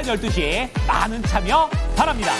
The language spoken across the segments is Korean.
오전 12시 많은 참여 바랍니다.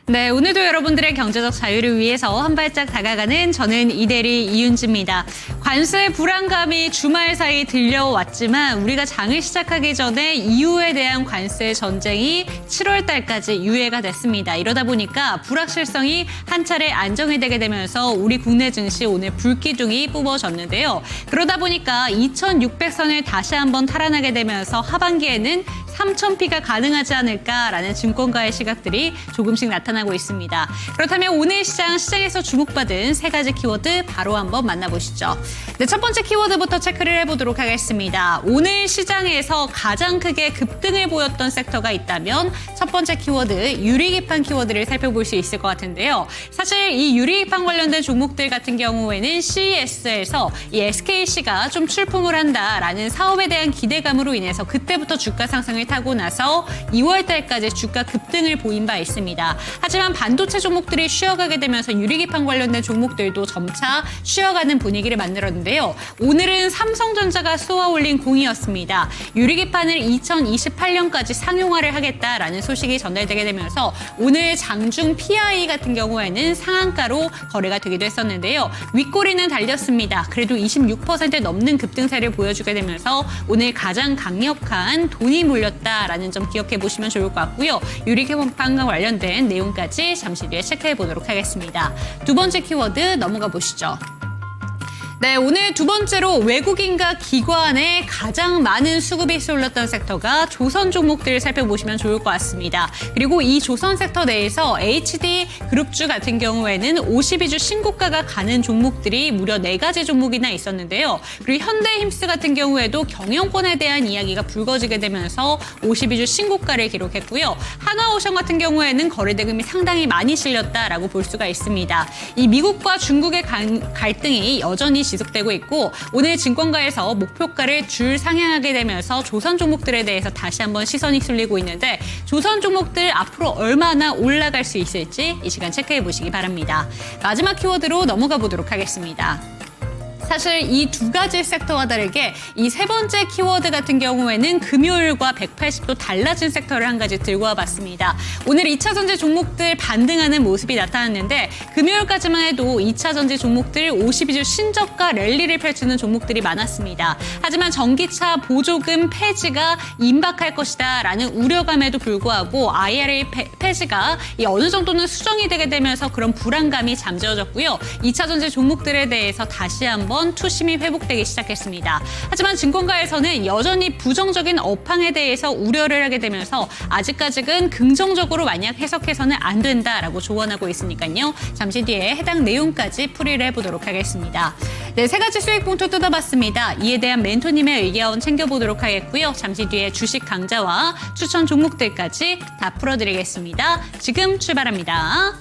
네, 오늘도 여러분들의 경제적 자유를 위해서 한 발짝 다가가는 저는 이대리 이윤지입니다. 관세의 불안감이 주말 사이 들려왔지만 우리가 장을 시작하기 전에 이후에 대한 관세 전쟁이 7월 달까지 유예가 됐습니다. 이러다 보니까 불확실성이 한 차례 안정이 되게 되면서 우리 국내 증시 오늘 불기둥이 뿜어졌는데요. 그러다 보니까 2600선을 다시 한번 탈환하게 되면서 하반기에는 3000피가 가능하지 않을까라는 증권가의 시각들이 조금씩 나타나고 있습니다. 그렇다면 오늘 시장에서 주목받은 세 가지 키워드 바로 한번 만나보시죠. 네, 첫 번째 키워드부터 체크를 해보도록 하겠습니다. 오늘 시장에서 가장 크게 급등을 보였던 섹터가 있다면 첫 번째 키워드 유리기판 키워드를 살펴볼 수 있을 것 같은데요. 사실 이 유리기판 관련된 종목들 같은 경우에는 CES에서 이 SKC가 좀 출품을 한다라는 사업에 대한 기대감으로 인해서 그때부터 주가 상승을 타고 나서 2월 달까지 주가 급등을 보인 바 있습니다. 하지만 반도체 종목들이 쉬어가게 되면서 유리기판 관련된 종목들도 점차 쉬어가는 분위기를 만들었는데요. 오늘은 삼성전자가 쏘아올린 공이었습니다. 유리기판을 2028년까지 상용화를 하겠다라는 소식이 전달되게 되면서 오늘 장중 PI 같은 경우에는 상한가로 거래가 되기도 했었는데요. 윗꼬리는 달렸습니다. 그래도 26% 넘는 급등세를 보여주게 되면서 오늘 가장 강력한 돈이 몰렸다라는 점 기억해 보시면 좋을 것 같고요. 유리기판과 관련된 내용까지 잠시 뒤에 체크해 보도록 하겠습니다. 두 번째 키워드 넘어가 보시죠. 네, 오늘 두 번째로 외국인과 기관의 가장 많은 수급이 쏠렸던 섹터가 조선 종목들을 살펴보시면 좋을 것 같습니다. 그리고 이 조선 섹터 내에서 HD 그룹주 같은 경우에는 52주 신고가가 가는 종목들이 무려 4가지 종목이나 있었는데요. 그리고 현대힘스 같은 경우에도 경영권에 대한 이야기가 불거지게 되면서 52주 신고가를 기록했고요. 한화오션 같은 경우에는 거래 대금이 상당히 많이 실렸다라고 볼 수가 있습니다. 이 미국과 중국의 갈등이 여전히 지속되고 있고 오늘 증권가에서 목표가를 줄 상향하게 되면서 조선 종목들에 대해서 다시 한번 시선이 쏠리고 있는데 조선 종목들 앞으로 얼마나 올라갈 수 있을지 이 시간 체크해 보시기 바랍니다. 마지막 키워드로 넘어가 보도록 하겠습니다. 사실 이 두 가지 섹터와 다르게 이 세 번째 키워드 같은 경우에는 금요일과 180도 달라진 섹터를 한 가지 들고 와봤습니다. 오늘 2차 전지 종목들 반등하는 모습이 나타났는데 금요일까지만 해도 2차 전지 종목들 52주 신저가 랠리를 펼치는 종목들이 많았습니다. 하지만 전기차 보조금 폐지가 임박할 것이다 라는 우려감에도 불구하고 IRA 폐지가 어느 정도는 수정이 되게 되면서 그런 불안감이 잠재워졌고요. 2차 전지 종목들에 대해서 다시 한번 투심이 회복되기 시작했습니다. 하지만 증권가에서는 여전히 부정적인 업황에 대해서 우려를 하게 되면서 아직까지는 긍정적으로 만약 해석해서는 안 된다라고 조언하고 있으니까요. 잠시 뒤에 해당 내용까지 풀이를 해보도록 하겠습니다. 네, 세 가지 수익 봉투 뜯어봤습니다. 이에 대한 멘토님의 의견 챙겨보도록 하겠고요. 잠시 뒤에 주식 강좌와 추천 종목들까지 다 풀어드리겠습니다. 지금 출발합니다.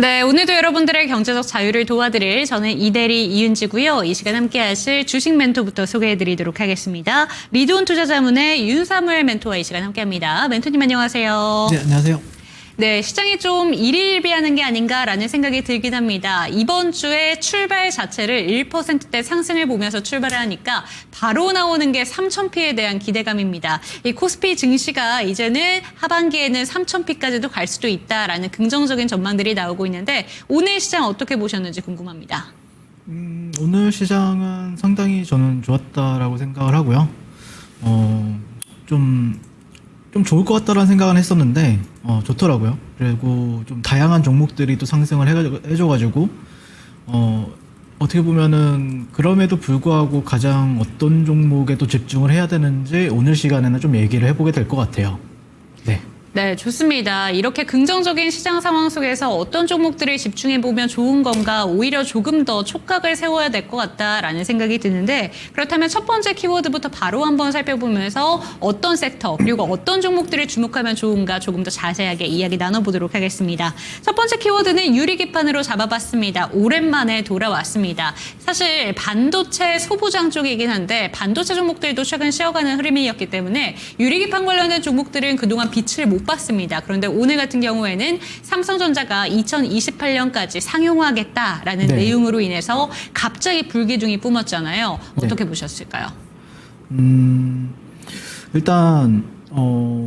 네, 오늘도 여러분들의 경제적 자유를 도와드릴 저는 이대리 이윤지고요. 이 시간 함께 하실 주식 멘토부터 소개해드리도록 하겠습니다. 리드온 투자자문의 윤사무엘 멘토와 이 시간 함께합니다. 멘토님 안녕하세요. 네, 안녕하세요. 네, 시장이 좀 일희일비하는 게 아닌가라는 생각이 들긴 합니다. 이번 주에 출발 자체를 1%대 상승을 보면서 출발을 하니까 바로 나오는 게 3,000피에 대한 기대감입니다. 이 코스피 증시가 이제는 하반기에는 3,000피까지도 갈 수도 있다라는 긍정적인 전망들이 나오고 있는데 오늘 시장 어떻게 보셨는지 궁금합니다. 오늘 시장은 상당히 저는 좋았다라고 생각을 하고요. 좀 좋을 것 같다라는 생각은 했었는데 좋더라고요. 그리고 좀 다양한 종목들이 또 상승을 해줘가지고 어떻게 보면은 그럼에도 불구하고 가장 어떤 종목에 또 집중을 해야 되는지 오늘 시간에는 좀 얘기를 해보게 될 것 같아요. 네. 네, 좋습니다. 이렇게 긍정적인 시장 상황 속에서 어떤 종목들을 집중해보면 좋은 건가, 오히려 조금 더 촉각을 세워야 될 것 같다라는 생각이 드는데, 그렇다면 첫 번째 키워드부터 바로 한번 살펴보면서 어떤 섹터, 그리고 어떤 종목들을 주목하면 좋은가 조금 더 자세하게 이야기 나눠보도록 하겠습니다. 첫 번째 키워드는 유리기판으로 잡아봤습니다. 오랜만에 돌아왔습니다. 사실 반도체 소부장 쪽이긴 한데 반도체 종목들도 최근 쉬어가는 흐름이었기 때문에 유리기판 관련된 종목들은 그동안 빛을 못 봤습니다. 그런데 오늘 같은 경우에는 삼성전자가 2028년까지 상용화하겠다라는 네. 내용으로 인해서 갑자기 불기둥이 뿜었잖아요. 어떻게 보셨을까요? 일단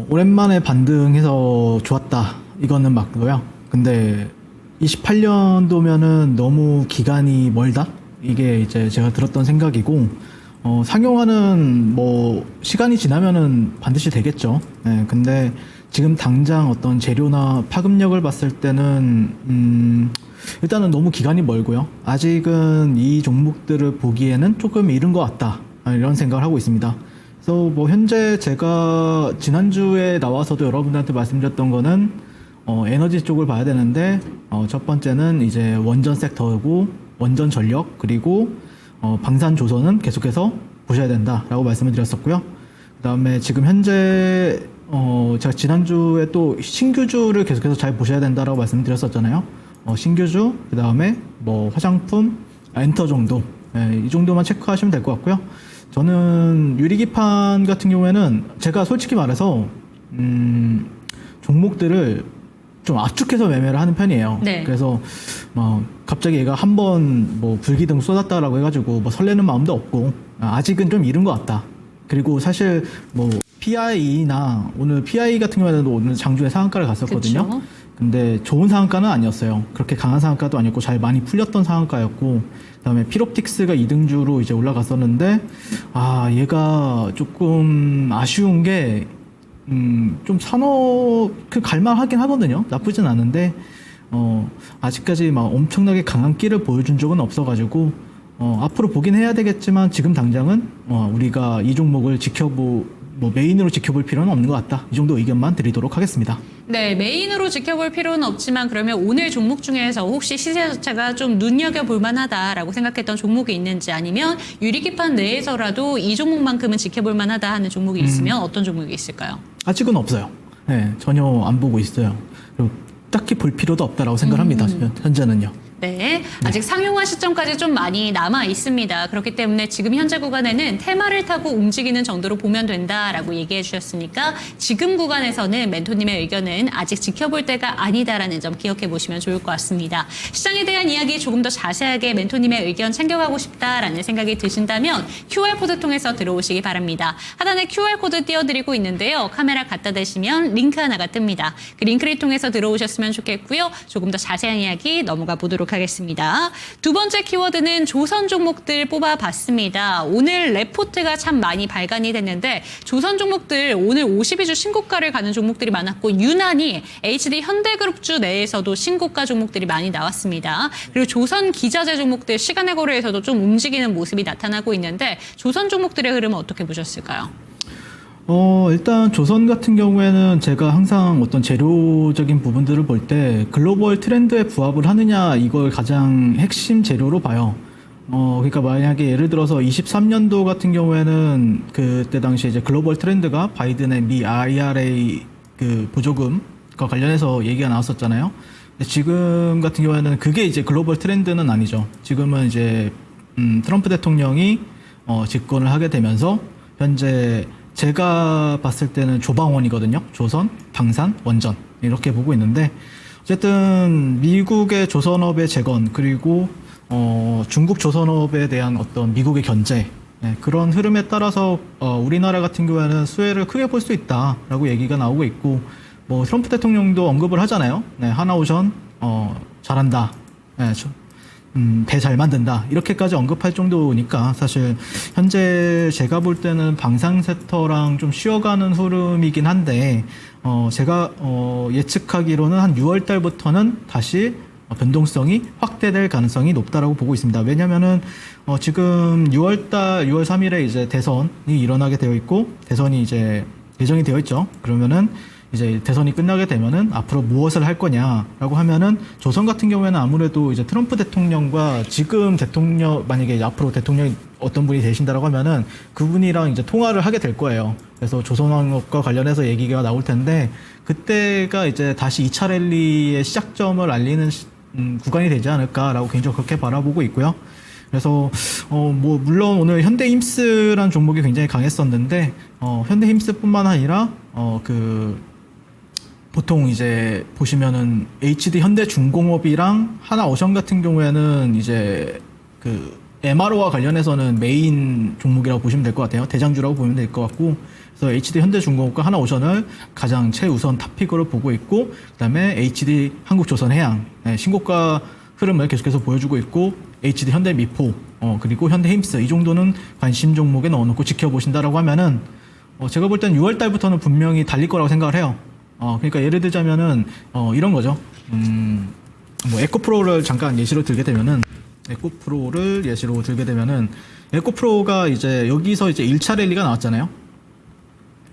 오랜만에 반등해서 좋았다. 이거는 맞고요. 근데 28년도면은 너무 기간이 멀다. 이게 이제 제가 들었던 생각이고 상용화는 뭐 시간이 지나면은 반드시 되겠죠. 네, 근데 지금 당장 어떤 재료나 파급력을 봤을 때는 일단은 너무 기간이 멀고요. 아직은 이 종목들을 보기에는 조금 이른 것 같다. 이런 생각을 하고 있습니다. 그래서 뭐 현재 제가 지난주에 나와서도 여러분들한테 말씀드렸던 거는 에너지 쪽을 봐야 되는데 첫 번째는 이제 원전 섹터고 원전 전력 그리고 방산 조선은 계속해서 보셔야 된다라고 말씀을 드렸었고요. 그다음에 지금 현재 제가 지난주에 또 신규주를 계속해서 잘 보셔야 된다라고 말씀드렸었잖아요. 신규주, 그다음에 뭐 화장품, 엔터 정도, 이 정도만 체크하시면 될 것 같고요. 저는 유리기판 같은 경우에는 제가 솔직히 말해서 종목들을 좀 압축해서 매매를 하는 편이에요. 네. 그래서 갑자기 얘가 한번 뭐 불기둥 쏟았다라고 해가지고 뭐 설레는 마음도 없고 아직은 좀 이른 것 같다. 그리고 사실 뭐 PI나 오늘 PI 같은 경우에는 오늘 장중에 상한가를 갔었거든요. 그쵸. 근데 좋은 상한가는 아니었어요. 그렇게 강한 상한가도 아니었고 잘 많이 풀렸던 상한가였고 그다음에 필옵틱스가 2등주로 이제 올라갔었는데 얘가 조금 아쉬운 게 좀 산업 갈만하긴 하거든요. 나쁘진 않은데 아직까지 막 엄청나게 강한 끼를 보여준 적은 없어가지고 앞으로 보긴 해야 되겠지만 지금 당장은 우리가 이 종목을 메인으로 지켜볼 필요는 없는 것 같다. 이 정도 의견만 드리도록 하겠습니다. 네, 메인으로 지켜볼 필요는 없지만 그러면 오늘 종목 중에서 혹시 시세 자체가 좀 눈여겨볼 만하다라고 생각했던 종목이 있는지 아니면 유리기판 내에서라도 이 종목만큼은 지켜볼 만하다 하는 종목이 있으면 어떤 종목이 있을까요? 아직은 없어요. 네, 전혀 안 보고 있어요. 그리고 딱히 볼 필요도 없다라고 생각합니다. 현재는요. 네, 아직 상용화 시점까지 좀 많이 남아 있습니다. 그렇기 때문에 지금 현재 구간에는 테마를 타고 움직이는 정도로 보면 된다라고 얘기해 주셨으니까 지금 구간에서는 멘토님의 의견은 아직 지켜볼 때가 아니다라는 점 기억해 보시면 좋을 것 같습니다. 시장에 대한 이야기 조금 더 자세하게 멘토님의 의견 챙겨가고 싶다라는 생각이 드신다면 QR코드 통해서 들어오시기 바랍니다. 하단에 QR코드 띄워드리고 있는데요. 카메라 갖다 대시면 링크 하나가 뜹니다. 그 링크를 통해서 들어오셨으면 좋겠고요. 조금 더 자세한 이야기 넘어가 보도록 하겠습니다. 두 번째 키워드는 조선 종목들 뽑아봤습니다. 오늘 레포트가 참 많이 발간이 됐는데 조선 종목들 오늘 52주 신고가를 가는 종목들이 많았고 유난히 HD 현대그룹주 내에서도 신고가 종목들이 많이 나왔습니다. 그리고 조선 기자재 종목들 시간의 거래에서도 좀 움직이는 모습이 나타나고 있는데 조선 종목들의 흐름은 어떻게 보셨을까요? 일단 조선 같은 경우에는 제가 항상 어떤 재료적인 부분들을 볼 때 글로벌 트렌드에 부합을 하느냐 이걸 가장 핵심 재료로 봐요. 그러니까 만약에 예를 들어서 23년도 같은 경우에는 그때 당시 이제 글로벌 트렌드가 바이든의 미 IRA 그 보조금과 관련해서 얘기가 나왔었잖아요. 지금 같은 경우에는 그게 이제 글로벌 트렌드는 아니죠. 지금은 이제 트럼프 대통령이 집권을 하게 되면서 현재 제가 봤을 때는 조방원이거든요. 조선, 방산, 원전 이렇게 보고 있는데 어쨌든 미국의 조선업의 재건 그리고 중국 조선업에 대한 어떤 미국의 견제 그런 흐름에 따라서 우리나라 같은 경우에는 수혜를 크게 볼 수 있다라고 얘기가 나오고 있고 뭐 트럼프 대통령도 언급을 하잖아요. 네, 하나오션 잘한다. 네, 배 잘 만든다. 이렇게까지 언급할 정도니까 사실 현재 제가 볼 때는 방산 섹터랑 좀 쉬어가는 흐름이긴 한데 제가 예측하기로는 한 6월 달부터는 다시 변동성이 확대될 가능성이 높다라고 보고 있습니다. 왜냐면은 지금 6월 3일에 이제 대선이 일어나게 되어 있고 대선이 이제 예정이 되어 있죠. 그러면은 이제 대선이 끝나게 되면은 앞으로 무엇을 할 거냐라고 하면은 조선 같은 경우에는 아무래도 이제 트럼프 대통령과 지금 대통령 만약에 앞으로 대통령이 어떤 분이 되신다라고 하면은 그분이랑 이제 통화를 하게 될 거예요. 그래서 조선왕업과 관련해서 얘기가 나올 텐데 그때가 이제 다시 2차 랠리의 시작점을 알리는 구간이 되지 않을까라고 개인적으로 그렇게 바라보고 있고요. 그래서 뭐 물론 오늘 현대힘스라는 종목이 굉장히 강했었는데 현대힘스뿐만 아니라 보통 이제 보시면은 HD 현대중공업이랑 하나오션 같은 경우에는 이제 그 MRO와 관련해서는 메인 종목이라고 보시면 될 것 같아요. 대장주라고 보면 될 것 같고, 그래서 HD 현대중공업과 하나오션을 가장 최우선 탑픽으로 보고 있고, 그다음에 HD 한국조선해양 신고가 흐름을 계속해서 보여주고 있고, HD 현대미포 그리고 현대힘스 이 정도는 관심 종목에 넣어놓고 지켜보신다라고 하면은 제가 볼 땐 6월 달부터는 분명히 달릴 거라고 생각을 해요. 그러니까 예를 들자면은 이런 거죠. 뭐 에코프로를 잠깐 예시로 들게 되면은 에코프로가 이제 여기서 이제 1차 랠리가 나왔잖아요.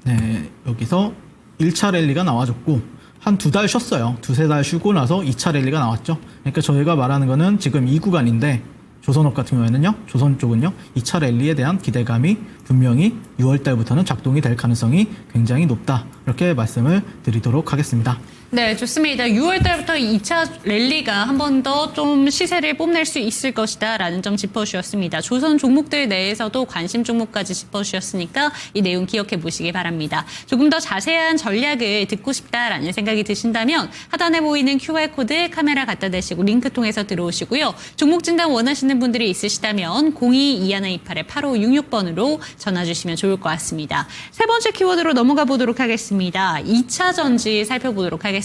네, 여기서 1차 랠리가 나와줬고 한 2달 쉬었어요. 2-3달 쉬고 나서 2차 랠리가 나왔죠. 그러니까 저희가 말하는 거는 지금 이 구간인데 조선업 같은 경우에는요, 조선 쪽은요, 2차 랠리에 대한 기대감이 분명히 6월 달부터는 작동이 될 가능성이 굉장히 높다. 이렇게 말씀을 드리도록 하겠습니다. 네, 좋습니다. 6월 달부터 2차 랠리가 한 번 더 좀 시세를 뽐낼 수 있을 것이다 라는 점 짚어주셨습니다. 조선 종목들 내에서도 관심 종목까지 짚어주셨으니까 이 내용 기억해 보시기 바랍니다. 조금 더 자세한 전략을 듣고 싶다라는 생각이 드신다면 하단에 보이는 QR코드 카메라 갖다 대시고 링크 통해서 들어오시고요. 종목 진단 원하시는 분들이 있으시다면 02-2128-8566번으로 전화 주시면 좋을 것 같습니다. 세 번째 키워드로 넘어가 보도록 하겠습니다. 2차 전지 살펴보도록 하겠습니다.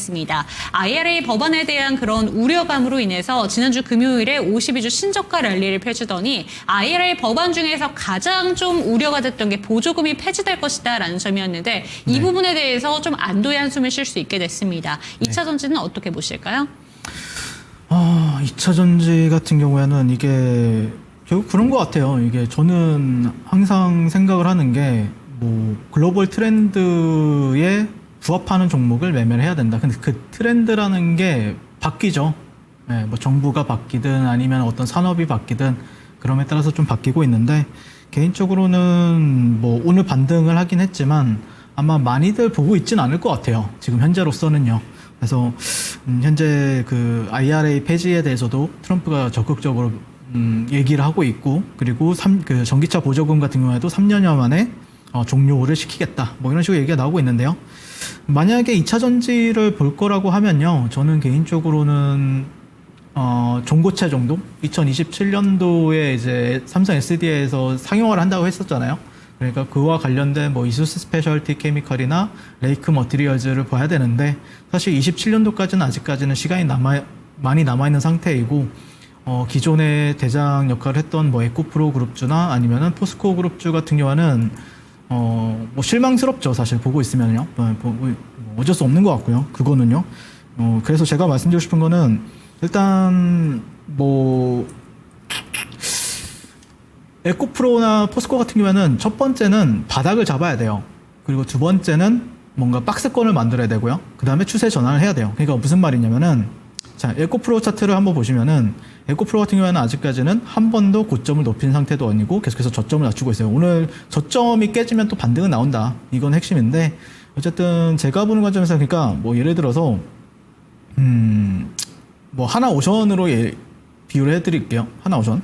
IRA 법안에 대한 그런 우려감으로 인해서 지난주 금요일에 52주 신저가 랠리를 펼치더니 IRA 법안 중에서 가장 좀 우려가 됐던 게 보조금이 폐지될 것이다라는 점이었는데 이 부분에 대해서 좀 안도의 한숨을 쉴 수 있게 됐습니다. 2차 전지는 어떻게 보실까요? 2차 전지 같은 경우에는 이게 결국 그런 것 같아요. 이게 저는 항상 생각을 하는 게 뭐 글로벌 트렌드에 부합하는 종목을 매매를 해야 된다. 근데 그 트렌드라는 게 바뀌죠. 네, 뭐 정부가 바뀌든 아니면 어떤 산업이 바뀌든 그럼에 따라서 좀 바뀌고 있는데 개인적으로는 뭐 오늘 반등을 하긴 했지만 아마 많이들 보고 있진 않을 것 같아요. 지금 현재로서는요. 그래서 현재 그 IRA 폐지에 대해서도 트럼프가 적극적으로 얘기를 하고 있고 그리고 그 전기차 보조금 같은 경우에도 3년여 만에 종료를 시키겠다. 뭐 이런 식으로 얘기가 나오고 있는데요. 만약에 2차 전지를 볼 거라고 하면요. 저는 개인적으로는 중고차 정도? 2027년도에 이제 삼성 SDI에서 상용화를 한다고 했었잖아요. 그러니까 그와 관련된 뭐 이수스 스페셜티 케미컬이나 레이크 머티리얼즈를 봐야 되는데 사실 27년도까지는 아직까지는 시간이 많이 남아있는 상태이고 기존의 대장 역할을 했던 뭐 에코프로 그룹주나 아니면은 포스코 그룹주 같은 경우는 뭐 실망스럽죠. 사실 보고 있으면요. 뭐 어쩔 수 없는 것 같고요. 그거는요. 그래서 제가 말씀드리고 싶은 거는 일단 뭐 에코프로나 포스코 같은 경우에는 첫 번째는 바닥을 잡아야 돼요. 그리고 두 번째는 뭔가 박스권을 만들어야 되고요. 그 다음에 추세 전환을 해야 돼요. 그러니까 무슨 말이냐면은 자, 에코프로 차트를 한번 보시면은 에코프로 같은 경우에는 아직까지는 한 번도 고점을 높인 상태도 아니고 계속해서 저점을 낮추고 있어요. 오늘 저점이 깨지면 또 반등은 나온다. 이건 핵심인데 어쨌든 제가 보는 관점에서 그러니까 뭐 예를 들어서 뭐 하나오션으로 비유를 해드릴게요. 하나오션.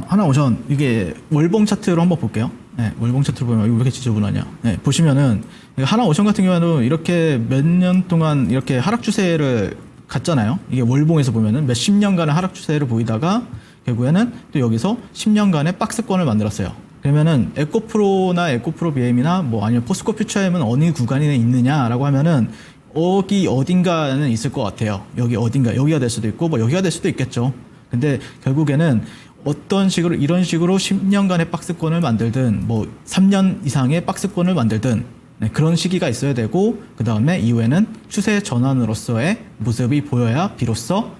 하나오션 이게 월봉 차트로 한번 볼게요. 네, 월봉 차트로 보면 왜 이렇게 지저분하냐. 네, 보시면은 하나오션 같은 경우에는 이렇게 몇 년 동안 이렇게 하락 추세를 갔잖아요. 이게 월봉에서 보면은 몇십 년간의 하락 추세를 보이다가 결국에는 또 여기서 10년간의 박스권을 만들었어요. 그러면은 에코프로나 에코프로 BM이나 뭐 아니면 포스코 퓨처엠은 어느 구간에 있느냐라고 하면은 여기 어딘가는 있을 것 같아요. 여기 어딘가, 여기가 될 수도 있고 뭐 여기가 될 수도 있겠죠. 근데 결국에는 어떤 식으로 이런 식으로 10년간의 박스권을 만들든 뭐 3년 이상의 박스권을 만들든 네, 그런 시기가 있어야 되고 그 다음에 이후에는 추세 전환으로서의 모습이 보여야 비로소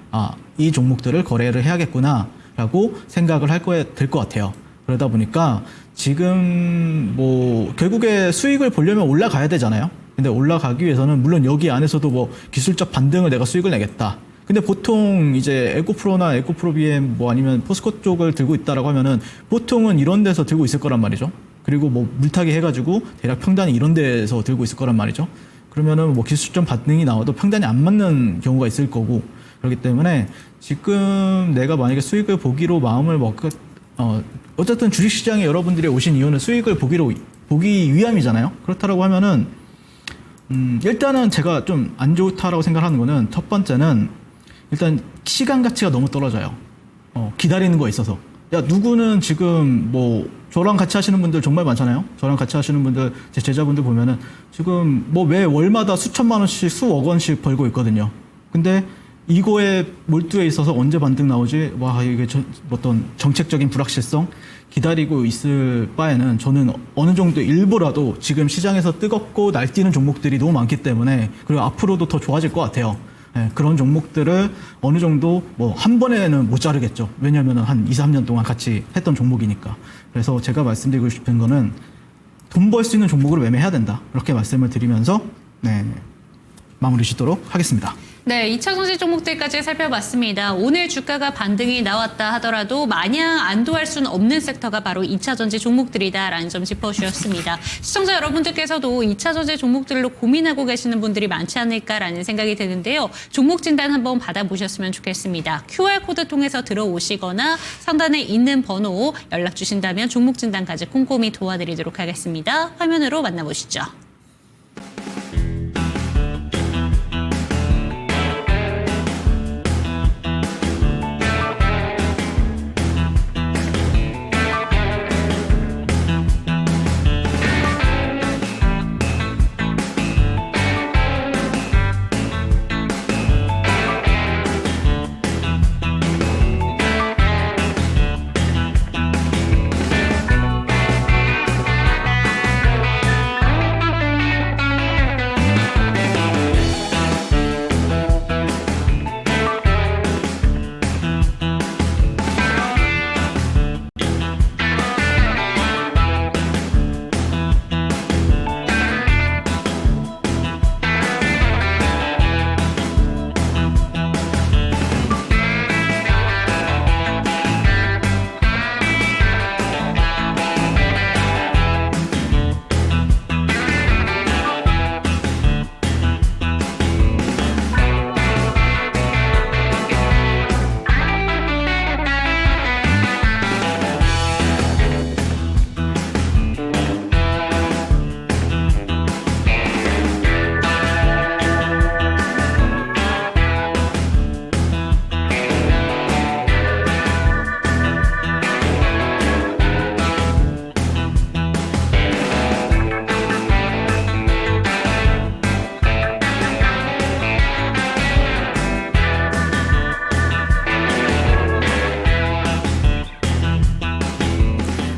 이 종목들을 거래를 해야겠구나라고 생각을 될 것 같아요. 그러다 보니까 지금 뭐 결국에 수익을 보려면 올라가야 되잖아요. 근데 올라가기 위해서는 물론 여기 안에서도 뭐 기술적 반등을 내가 수익을 내겠다. 근데 보통 이제 에코프로나 에코프로 BM 뭐 아니면 포스코 쪽을 들고 있다라고 하면은 보통은 이런 데서 들고 있을 거란 말이죠. 그리고 뭐 물타기 해가지고 대략 평단이 이런 데서 들고 있을 거란 말이죠. 그러면은 뭐 기술적 반등이 나와도 평단이 안 맞는 경우가 있을 거고 그렇기 때문에 지금 내가 만약에 수익을 보기로 마음을 어쨌든 주식시장에 여러분들이 오신 이유는 수익을 보기 위함이잖아요. 그렇다라고 하면은 일단은 제가 좀 안 좋다라고 생각하는 거는 첫 번째는 일단 시간 가치가 너무 떨어져요. 기다리는 거에 있어서. 야, 누구는 지금 뭐 저랑 같이 하시는 분들 정말 많잖아요. 저랑 같이 하시는 분들, 제 제자분들 보면은 지금 뭐 매 월마다 수천만 원씩, 수억 원씩 벌고 있거든요. 근데 이거에 몰두에 있어서 언제 반등 나오지? 와, 이게 어떤 정책적인 불확실성 기다리고 있을 바에는 저는 어느 정도 일부라도 지금 시장에서 뜨겁고 날뛰는 종목들이 너무 많기 때문에 그리고 앞으로도 더 좋아질 것 같아요. 네, 그런 종목들을 어느 정도 뭐 한 번에는 못 자르겠죠. 왜냐하면 한 2, 3년 동안 같이 했던 종목이니까. 그래서 제가 말씀드리고 싶은 거는 돈 벌 수 있는 종목으로 매매해야 된다. 이렇게 말씀을 드리면서 마무리 짓도록 하겠습니다. 네, 2차 전지 종목들까지 살펴봤습니다. 오늘 주가가 반등이 나왔다 하더라도 마냥 안도할 수는 없는 섹터가 바로 2차 전지 종목들이다라는 점 짚어주셨습니다. 시청자 여러분들께서도 2차 전지 종목들로 고민하고 계시는 분들이 많지 않을까라는 생각이 드는데요. 종목 진단 한번 받아보셨으면 좋겠습니다. QR코드 통해서 들어오시거나 상단에 있는 번호 연락 주신다면 종목 진단까지 꼼꼼히 도와드리도록 하겠습니다. 화면으로 만나보시죠.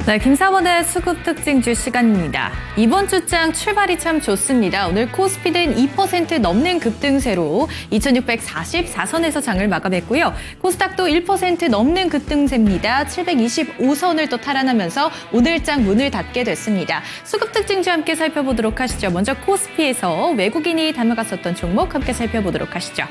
네, 김사원의 수급 특징주 시간입니다. 이번 주장 출발이 참 좋습니다. 오늘 코스피는 2% 넘는 급등세로 2644선에서 장을 마감했고요. 코스닥도 1% 넘는 급등세입니다. 725선을 또 탈환하면서 오늘장 문을 닫게 됐습니다. 수급 특징주 함께 살펴보도록 하시죠. 먼저 코스피에서 외국인이 담아갔었던 종목 함께 살펴보도록 하시죠.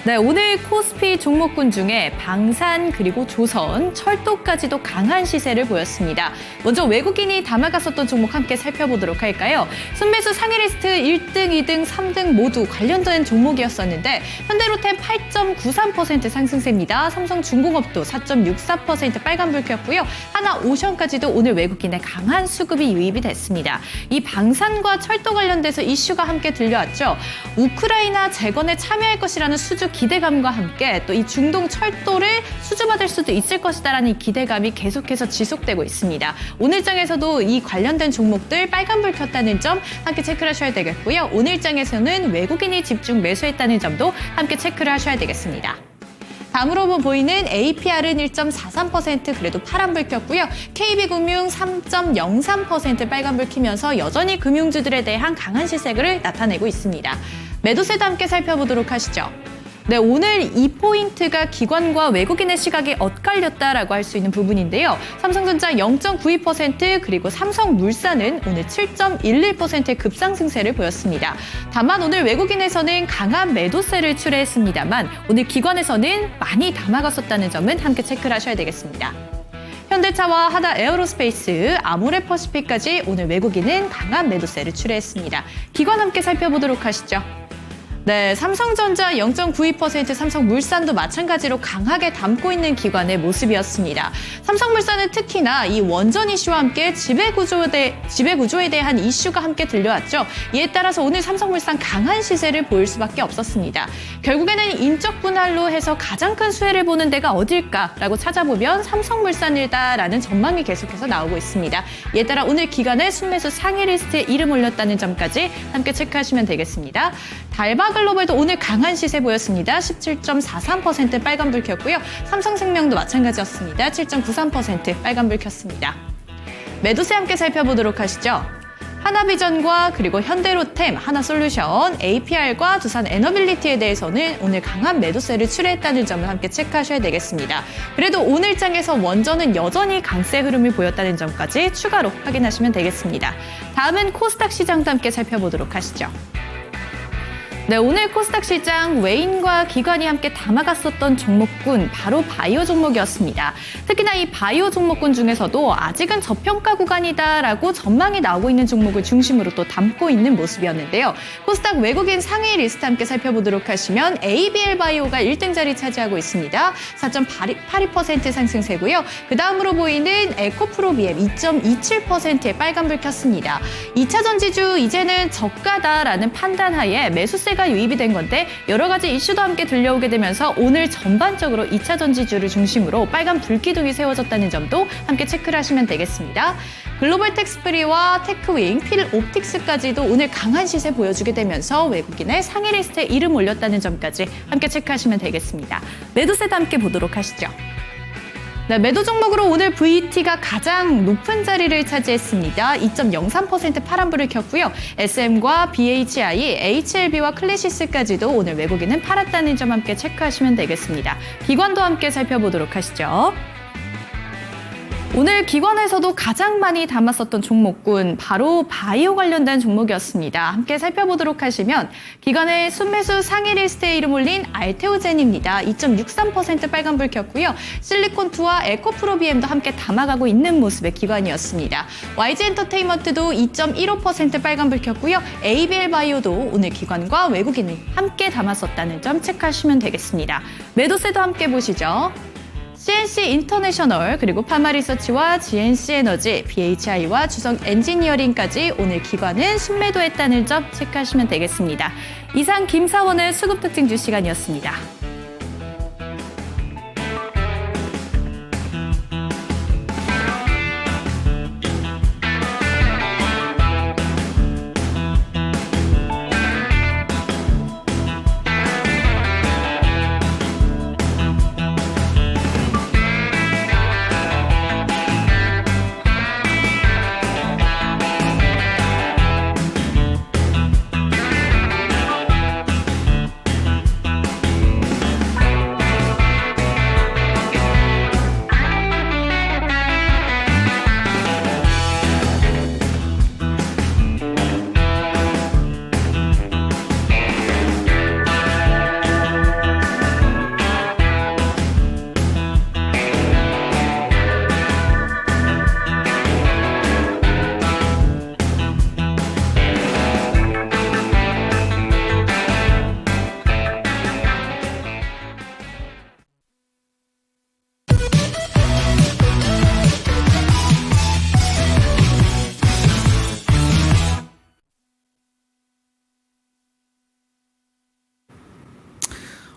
네, 오늘 코스피 종목군 중에 방산 그리고 조선, 철도까지도 강한 시세를 보였습니다. 먼저 외국인이 담아갔었던 종목 함께 살펴보도록 할까요? 순매수 상위 리스트 1등, 2등, 3등 모두 관련된 종목이었었는데 현대로템 8.93% 상승세입니다. 삼성중공업도 4.64% 빨간불 켰고요. 하나오션까지도 오늘 외국인의 강한 수급이 유입이 됐습니다. 이 방산과 철도 관련돼서 이슈가 함께 들려왔죠. 우크라이나 재건에 참여할 것이라는 수주 기대감과 함께 또 이 중동 철도를 수주받을 수도 있을 것이다라는 기대감이 계속해서 지속되고 있습니다. 오늘장에서도 이 관련된 종목들 빨간불 켰다는 점 함께 체크를 하셔야 되겠고요. 오늘장에서는 외국인이 집중 매수했다는 점도 함께 체크를 하셔야 되겠습니다. 다음으로 보이는 APR은 1.43% 그래도 파란불 켰고요. KB금융 3.03% 빨간불 켜면서 여전히 금융주들에 대한 강한 시세를 나타내고 있습니다. 매도세도 함께 살펴보도록 하시죠. 네, 오늘 이 포인트가 기관과 외국인의 시각이 엇갈렸다라고 할 수 있는 부분인데요. 삼성전자 0.92% 그리고 삼성물산은 오늘 7.11%의 급상승세를 보였습니다. 다만 오늘 외국인에서는 강한 매도세를 출회했습니다만 오늘 기관에서는 많이 담아갔었다는 점은 함께 체크를 하셔야 되겠습니다. 현대차와 하나 에어로스페이스, 아모레퍼시픽까지 오늘 외국인은 강한 매도세를 출회했습니다. 기관 함께 살펴보도록 하시죠. 네, 삼성전자 0.92%, 삼성물산도 마찬가지로 강하게 담고 있는 기관의 모습이었습니다. 삼성물산은 특히나 이 원전 이슈와 함께 지배구조에 대한 이슈가 함께 들려왔죠. 이에 따라서 오늘 삼성물산 강한 시세를 보일 수밖에 없었습니다. 결국에는 인적 분할로 해서 가장 큰 수혜를 보는 데가 어딜까라고 찾아보면 삼성물산이다라는 전망이 계속해서 나오고 있습니다. 이에 따라 오늘 기관의 순매수 상위 리스트에 이름 올렸다는 점까지 함께 체크하시면 되겠습니다. 달바글로벌도 오늘 강한 시세 보였습니다. 17.43% 빨간불 켰고요. 삼성생명도 마찬가지였습니다. 7.93% 빨간불 켰습니다. 매도세 함께 살펴보도록 하시죠. 하나비전과 그리고 현대로템, 하나솔루션, APR과 두산에너빌리티에 대해서는 오늘 강한 매도세를 출회했다는 점을 함께 체크하셔야 되겠습니다. 그래도 오늘 장에서 원전은 여전히 강세 흐름을 보였다는 점까지 추가로 확인하시면 되겠습니다. 다음은 코스닥 시장도 함께 살펴보도록 하시죠. 네, 오늘 코스닥 시장 외인과 기관이 함께 담아갔었던 종목군 바로 바이오 종목이었습니다. 특히나 이 바이오 종목군 중에서도 아직은 저평가 구간이다라고 전망이 나오고 있는 종목을 중심으로 또 담고 있는 모습이었는데요. 코스닥 외국인 상위 리스트 함께 살펴보도록 하시면 ABL 바이오가 1등 자리 차지하고 있습니다. 4.82% 상승세고요. 그 다음으로 보이는 에코프로비엠 2.27%의 빨간불 켰습니다. 2차 전지주 이제는 저가다라는 판단하에 매수세가 유입이 된 건데 여러 가지 이슈도 함께 들려오게 되면서 오늘 전반적으로 2차 전지주를 중심으로 빨간 불기둥이 세워졌다는 점도 함께 체크를 하시면 되겠습니다. 글로벌 텍스프리와 테크윙, 필옵틱스까지도 오늘 강한 시세 보여주게 되면서 외국인의 상위 리스트에 이름 올렸다는 점까지 함께 체크하시면 되겠습니다. 매도세도 함께 보도록 하시죠. 네, 매도 종목으로 오늘 VT가 가장 높은 자리를 차지했습니다. 2.03% 파란불을 켰고요. SM과 BHI, HLB와 클래시스까지도 오늘 외국인은 팔았다는 점 함께 체크하시면 되겠습니다. 기관도 함께 살펴보도록 하시죠. 오늘 기관에서도 가장 많이 담았었던 종목군 바로 바이오 관련된 종목이었습니다. 함께 살펴보도록 하시면 기관의 순매수 상위 리스트에 이름 올린 알테오젠입니다. 2.63% 빨간불 켰고요. 실리콘2와 에코프로비엠도 함께 담아가고 있는 모습의 기관이었습니다. YG엔터테인먼트도 2.15% 빨간불 켰고요. ABL 바이오도 오늘 기관과 외국인이 함께 담았었다는 점 체크하시면 되겠습니다. 매도세도 함께 보시죠. CNC 인터내셔널 그리고 파마리서치와 GNC 에너지, BHI와 주성 엔지니어링까지 오늘 기관은 순매도했다는 점 체크하시면 되겠습니다. 이상 김사원의 수급 특징 주 시간이었습니다.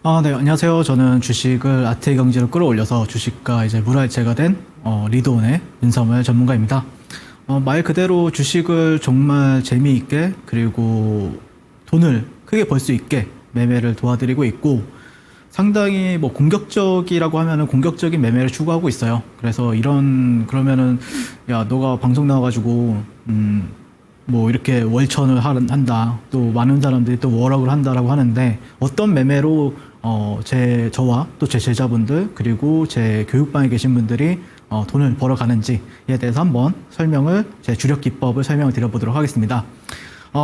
네, 안녕하세요. 저는 주식을 아트의 경지로 끌어올려서 주식과 이제 물화일체가 된 리드온의 윤섬을 전문가입니다. 말 그대로 주식을 정말 재미있게 그리고 돈을 크게 벌 수 있게 매매를 도와드리고 있고 상당히 뭐 공격적이라고 하면은 공격적인 매매를 추구하고 있어요. 그래서 그러면은 야, 너가 방송 나와가지고 뭐 이렇게 월천을 한다. 또 많은 사람들이 또 월억을 한다라고 하는데 어떤 매매로 저와 또 제 제자분들 그리고 제 교육방에 계신 분들이 돈을 벌어가는지에 대해서 한번 제 주력 기법을 설명을 드려보도록 하겠습니다.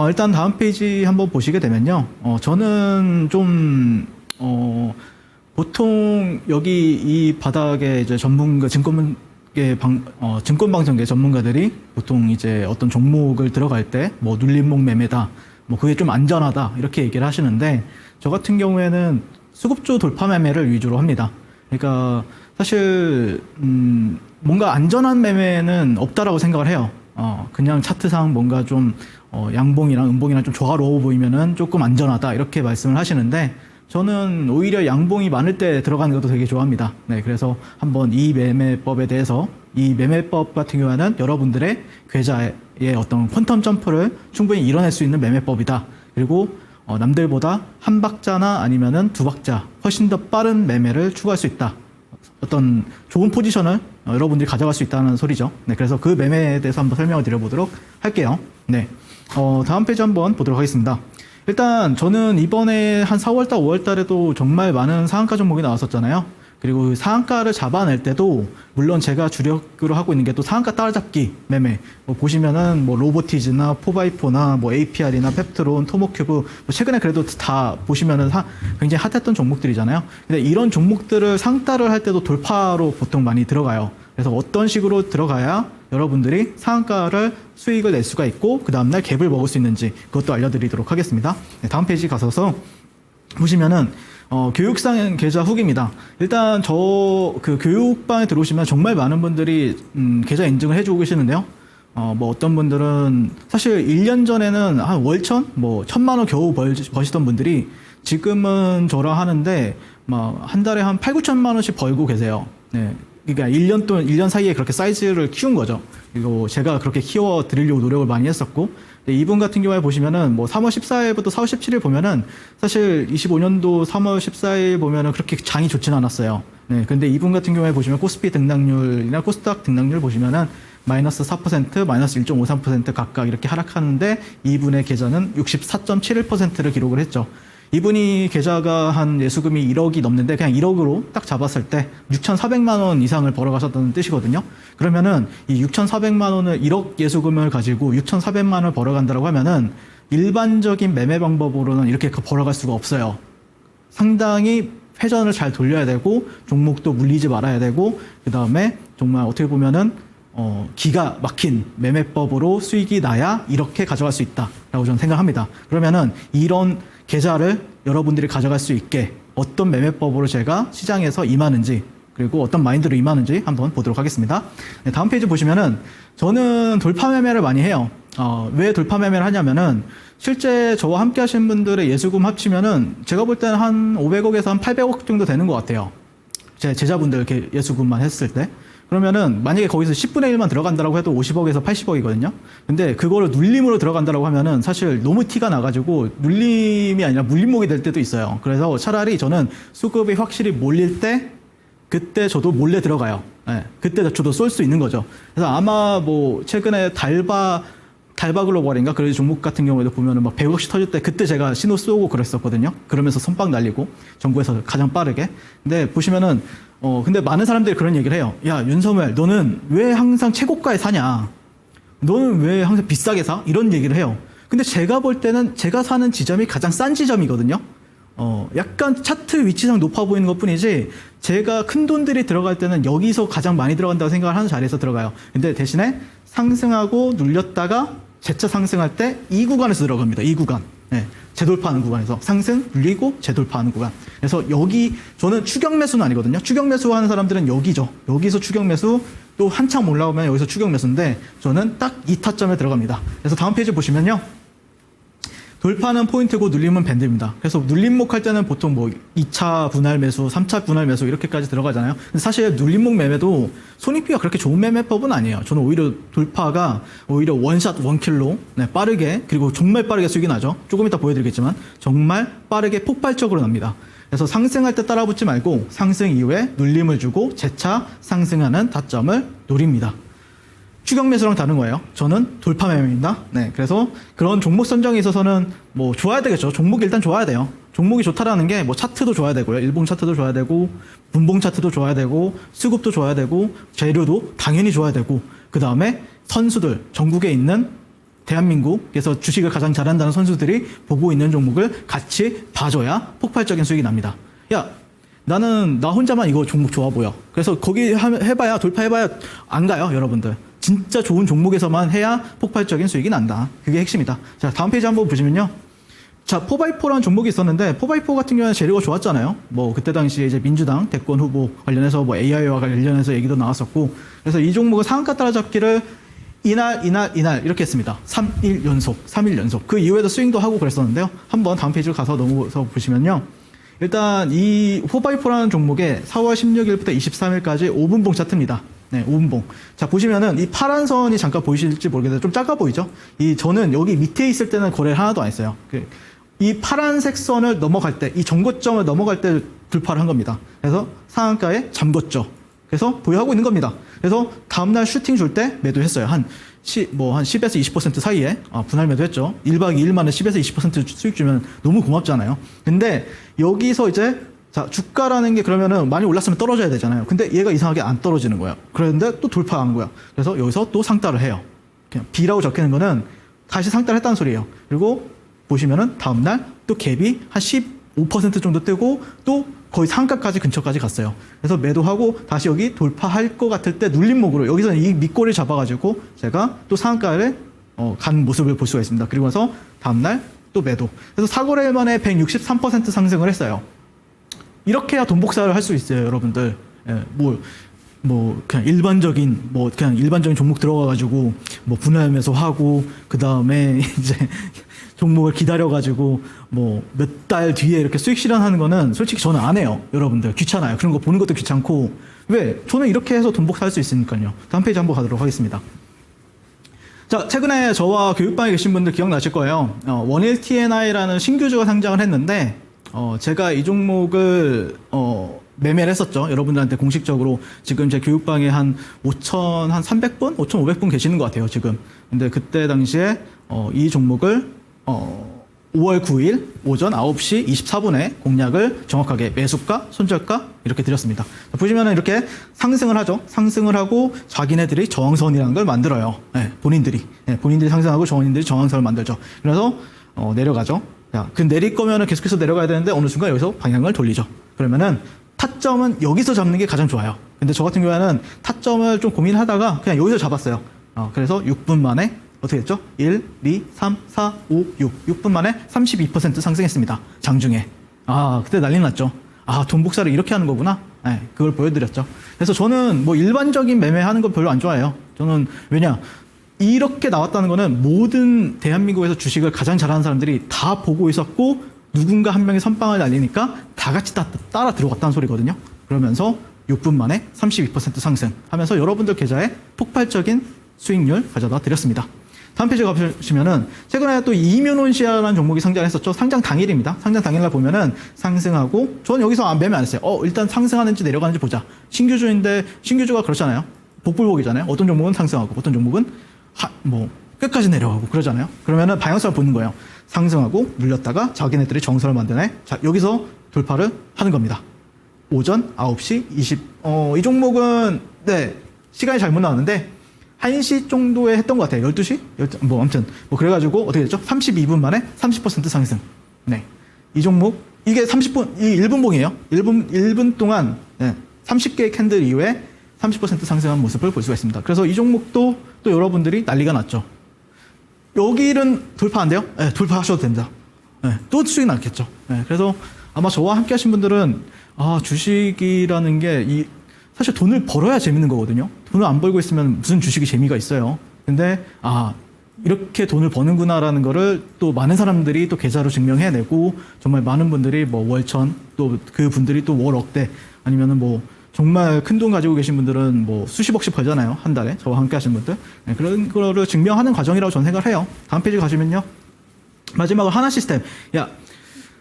일단 다음 페이지 한번 보시게 되면요. 저는 좀 보통 여기 이 바닥에 이제 증권방송계 전문가들이 보통 이제 어떤 종목을 들어갈 때 뭐 눌림목 매매다, 뭐 그게 좀 안전하다 이렇게 얘기를 하시는데 저 같은 경우에는 수급주 돌파 매매를 위주로 합니다. 그러니까 사실 뭔가 안전한 매매는 없다라고 생각을 해요. 그냥 차트상 뭔가 좀 양봉이랑 음봉이랑 좀 조화로워 보이면은 조금 안전하다 이렇게 말씀을 하시는데 저는 오히려 양봉이 많을 때 들어가는 것도 되게 좋아합니다. 네, 그래서 한번 이 매매법에 대해서 이 매매법 같은 경우에는 여러분들의 계좌의 어떤 퀀텀 점프를 충분히 이뤄낼 수 있는 매매법이다. 그리고 남들보다 한 박자나 아니면은 두 박자 훨씬 더 빠른 매매를 추구할 수 있다. 어떤 좋은 포지션을 여러분들이 가져갈 수 있다는 소리죠. 네, 그래서 그 매매에 대해서 한번 설명을 드려보도록 할게요. 네, 다음 페이지 한번 보도록 하겠습니다. 일단 저는 이번에 한 4월달, 5월달에도 정말 많은 상한가 종목이 나왔었잖아요. 그리고 상한가를 잡아낼 때도 물론 제가 주력으로 하고 있는 게 또 상한가 따라잡기 매매. 보시면은 뭐 로보티즈나 4x4나 뭐 APR이나 펩트론, 토모큐브 최근에 그래도 다 보시면은 굉장히 핫했던 종목들이잖아요. 근데 이런 종목들을 상따를 할 때도 돌파로 보통 많이 들어가요. 그래서 어떤 식으로 들어가야 여러분들이 상한가를 수익을 낼 수가 있고 그 다음날 갭을 먹을 수 있는지 그것도 알려드리도록 하겠습니다. 네, 다음 페이지 가셔서 보시면은 교육상 계좌 후기입니다. 일단 그 교육방에 들어오시면 정말 많은 분들이 계좌 인증을 해주고 계시는데요. 뭐 어떤 분들은 사실 1년 전에는 한 월천, 뭐 1,000만 원 겨우 버시던 분들이 지금은 저랑 하는데 막 한 달에 한 8, 9천만 원씩 벌고 계세요. 네. 그러니까 1년 사이에 그렇게 사이즈를 키운 거죠. 그리고 제가 그렇게 키워 드리려고 노력을 많이 했었고, 이분 같은 경우에 보시면은 뭐 3월 14일부터 4월 17일 보면은 사실 25년도 3월 14일 보면은 그렇게 장이 좋지는 않았어요. 네. 근데 이분 같은 경우에 보시면 코스피 등락률이나 코스닥 등락률 보시면은 마이너스 4%, 마이너스 1.53% 각각 이렇게 하락하는데 이분의 계좌는 64.71%를 기록을 했죠. 이분이 계좌가 한 예수금이 1억이 넘는데 그냥 1억으로 딱 잡았을 때 6,400만 원 이상을 벌어가셨다는 뜻이거든요. 그러면은 이 6,400만 원을 1억 예수금을 가지고 6,400만 원을 벌어간다고 하면은 일반적인 매매 방법으로는 이렇게 벌어갈 수가 없어요. 상당히 회전을 잘 돌려야 되고 종목도 물리지 말아야 되고 그 다음에 정말 어떻게 보면은 기가 막힌 매매법으로 수익이 나야 이렇게 가져갈 수 있다라고 저는 생각합니다. 그러면은 이런 계좌를 여러분들이 가져갈 수 있게 어떤 매매법으로 제가 시장에서 임하는지 그리고 어떤 마인드로 임하는지 한번 보도록 하겠습니다. 네, 다음 페이지 보시면은 저는 돌파 매매를 많이 해요. 왜 돌파 매매를 하냐면은 실제 저와 함께 하신 분들의 예수금 합치면은 제가 볼 때는 한 500억에서 한 800억 정도 되는 것 같아요. 제 제자분들 이렇게 예수금만 했을 때. 그러면은 만약에 거기서 10분의 1만 들어간다고 해도 50억에서 80억이거든요. 근데 그거를 눌림으로 들어간다고 하면은 사실 너무 티가 나가지고 눌림이 아니라 물림목이 될 때도 있어요. 그래서 차라리 저는 수급이 확실히 몰릴 때 그때 저도 몰래 들어가요. 네, 그때 저도 쏠 수 있는 거죠. 그래서 아마 뭐 최근에 달바글로벌인가 그런 종목 같은 경우에도 보면은 막 100억씩 터질 때 그때 제가 신호 쏘고 그랬었거든요. 그러면서 선빵 날리고 정부에서 가장 빠르게. 근데 보시면은 근데 많은 사람들이 그런 얘기를 해요. 야, 윤섬을 너는 왜 항상 최고가에 사냐? 너는 왜 항상 비싸게 사? 이런 얘기를 해요. 근데 제가 볼 때는 제가 사는 지점이 가장 싼 지점이거든요. 약간 차트 위치상 높아 보이는 것 뿐이지 제가 큰 돈들이 들어갈 때는 여기서 가장 많이 들어간다고 생각을 하는 자리에서 들어가요. 근데 대신에 상승하고 눌렸다가 재차 상승할 때 이 구간에서 들어갑니다. 이 구간. 네, 재돌파하는 구간에서 상승, 눌리고 재돌파하는 구간. 그래서 여기 저는 추격 매수는 아니거든요. 추격 매수 하는 사람들은 여기죠. 여기서 추격 매수 또 한참 올라오면 여기서 추격 매수인데 저는 딱 이 타점에 들어갑니다. 그래서 다음 페이지 보시면요. 돌파는 포인트고 눌림은 밴드입니다. 그래서 눌림목 할 때는 보통 뭐 2차 분할 매수, 3차 분할 매수 이렇게까지 들어가잖아요. 근데 사실 눌림목 매매도 손익비가 그렇게 좋은 매매법은 아니에요. 저는 오히려 돌파가 오히려 원샷 원킬로 빠르게, 그리고 정말 빠르게 수익이 나죠. 조금 이따 보여드리겠지만 정말 빠르게 폭발적으로 납니다. 그래서 상승할 때 따라붙지 말고 상승 이후에 눌림을 주고 재차 상승하는 타점을 노립니다. 추격 매수랑 다른 거예요. 저는 돌파 매매입니다. 네, 그래서 그런 종목 선정에 있어서는 뭐 좋아야 되겠죠. 종목이 일단 좋아야 돼요. 종목이 좋다라는 게 뭐 차트도 좋아야 되고요. 일봉 차트도 좋아야 되고, 분봉 차트도 좋아야 되고, 수급도 좋아야 되고, 재료도 당연히 좋아야 되고, 그 다음에 선수들, 전국에 있는 대한민국에서 주식을 가장 잘한다는 선수들이 보고 있는 종목을 같이 봐줘야 폭발적인 수익이 납니다. 야, 나는 나 혼자만 이거 종목 좋아 보여. 그래서 거기 해봐야, 돌파해봐야 안 가요, 여러분들. 진짜 좋은 종목에서만 해야 폭발적인 수익이 난다. 그게 핵심이다. 자, 다음 페이지 한번 보시면요. 자, 4x4라는 종목이 있었는데 4x4 같은 경우에는 재료가 좋았잖아요. 뭐 그때 당시에 이제 민주당 대권 후보 관련해서 뭐 AI와 관련해서 얘기도 나왔었고, 그래서 이 종목은 상한가 따라잡기를 이날 이렇게 했습니다. 3일 연속. 그 이후에도 스윙도 하고 그랬었는데요. 한번 다음 페이지로 가서 넘어서 보시면요. 일단 이 4x4라는 종목의 4월 16일부터 23일까지 5분봉 차트입니다. 네, 5분봉. 자, 보시면은 이 파란 선이 잠깐 보이실지 모르겠는데 좀 작아 보이죠? 저는 여기 밑에 있을 때는 거래를 하나도 안 했어요. 이 파란색 선을 넘어갈 때, 이 전고점을 넘어갈 때 돌파를 한 겁니다. 그래서 상한가에 잠궜죠. 그래서 보유하고 있는 겁니다. 그래서 다음날 슈팅 줄 때 매도했어요. 한 10에서 20% 사이에 분할 매도했죠. 1박 2일 만에 10에서 20% 수익 주면 너무 고맙잖아요. 근데 여기서 이제 자, 주가라는 게 그러면은 많이 올랐으면 떨어져야 되잖아요. 근데 얘가 이상하게 안 떨어지는 거예요. 그런데 또 돌파한 거야. 그래서 여기서 또 상따를 해요. 그냥 B라고 적혀 있는 거는 다시 상따를 했다는 소리예요. 그리고 보시면은 다음날 또 갭이 한 15% 정도 뜨고 또 거의 상가까지 근처까지 갔어요. 그래서 매도하고 다시 여기 돌파할 것 같을 때 눌림목으로 여기서는 이 밑꼬리를 잡아가지고 제가 또 상한가를 간 모습을 볼 수가 있습니다. 그리고 나서 다음날 또 매도. 그래서 4거래일 만에 163% 상승을 했어요. 이렇게 해야 돈 복사를 할 수 있어요, 여러분들. 예, 그냥 일반적인 종목 들어가가지고 뭐 분할 매수하고 그 다음에 이제 종목을 기다려가지고 뭐 몇 달 뒤에 이렇게 수익 실현하는 거는 솔직히 저는 안 해요, 여러분들. 귀찮아요. 그런 거 보는 것도 귀찮고. 왜? 저는 이렇게 해서 돈 복사할 수 있으니까요. 다음 페이지 한번 가도록 하겠습니다. 자, 최근에 저와 교육방에 계신 분들 기억나실 거예요. 원일 TNI라는 신규주가 상장을 했는데 제가 이 종목을 매매를 했었죠. 여러분들한테 공식적으로 지금 제 교육방에 한 5,300분? 5,500분 계시는 것 같아요, 지금. 근데 그때 당시에 이 종목을 5월 9일 오전 9시 24분에 공략을 정확하게 매수가, 손절가 이렇게 드렸습니다. 보시면은 이렇게 상승을 하죠. 상승을 하고 자기네들이 저항선이라는 걸 만들어요. 네, 본인들이 상승하고 저항선을 만들죠. 그래서 내려가죠. 자, 그 내릴 거면은 계속해서 내려가야 되는데 어느 순간 여기서 방향을 돌리죠. 그러면은 타점은 여기서 잡는 게 가장 좋아요. 근데 저 같은 경우에는 타점을 좀 고민하다가 그냥 여기서 잡았어요. 그래서 6분 만에 어떻게 했죠? 1, 2, 3, 4, 5, 6. 6분 만에 32% 상승했습니다. 장중에. 그때 난리 났죠. 돈 복사를 이렇게 하는 거구나. 네, 그걸 보여드렸죠. 그래서 저는 뭐 일반적인 매매하는 거 별로 안 좋아해요. 저는 왜냐? 이렇게 나왔다는 거는 모든 대한민국에서 주식을 가장 잘하는 사람들이 다 보고 있었고 누군가 한 명이 선빵을 날리니까 다 같이 따라 들어갔다는 소리거든요. 그러면서 6분 만에 32% 상승하면서 여러분들 계좌에 폭발적인 수익률 가져다 드렸습니다. 다음 페이지 가보시면은 최근에 또 이뮤논시아라는 종목이 상장했었죠. 상장 당일입니다. 상장 당일날 보면은 상승하고 저는 여기서 매매 안 했어요. 일단 상승하는지 내려가는지 보자. 신규주인데 신규주가 그렇잖아요. 복불복이잖아요. 어떤 종목은 상승하고 어떤 종목은 끝까지 내려가고 그러잖아요. 그러면은 방향성을 보는 거예요. 상승하고 눌렸다가 자기네들이 정선을 만드네. 자, 여기서 돌파를 하는 겁니다. 오전 9시 이 종목은 시간이 잘못 나왔는데 1시 정도에 했던 것 같아요. 12시? 아무튼 그래가지고 어떻게 됐죠? 32분 만에 30% 상승. 네. 이 종목 이게 1분봉이에요. 1분 동안 30개의 캔들 이후에 30% 상승한 모습을 볼 수가 있습니다. 그래서 이 종목도 또 여러분들이 난리가 났죠. 여기는 돌파 안 돼요? 네, 돌파하셔도 됩니다. 네, 또 수익 났겠죠. 네, 그래서 아마 저와 함께 하신 분들은 주식이라는 게 사실 돈을 벌어야 재밌는 거거든요. 돈을 안 벌고 있으면 무슨 주식이 재미가 있어요. 근데 이렇게 돈을 버는구나라는 거를 또 많은 사람들이 또 계좌로 증명해내고 정말 많은 분들이 뭐 월천 또 그 분들이 또 월 억대 아니면은 뭐 정말 큰 돈 가지고 계신 분들은 뭐 수십억씩 벌잖아요. 한 달에. 저와 함께 하신 분들. 네, 그런 거를 증명하는 과정이라고 저는 생각을 해요. 다음 페이지 가시면요. 마지막으로 하나 시스템.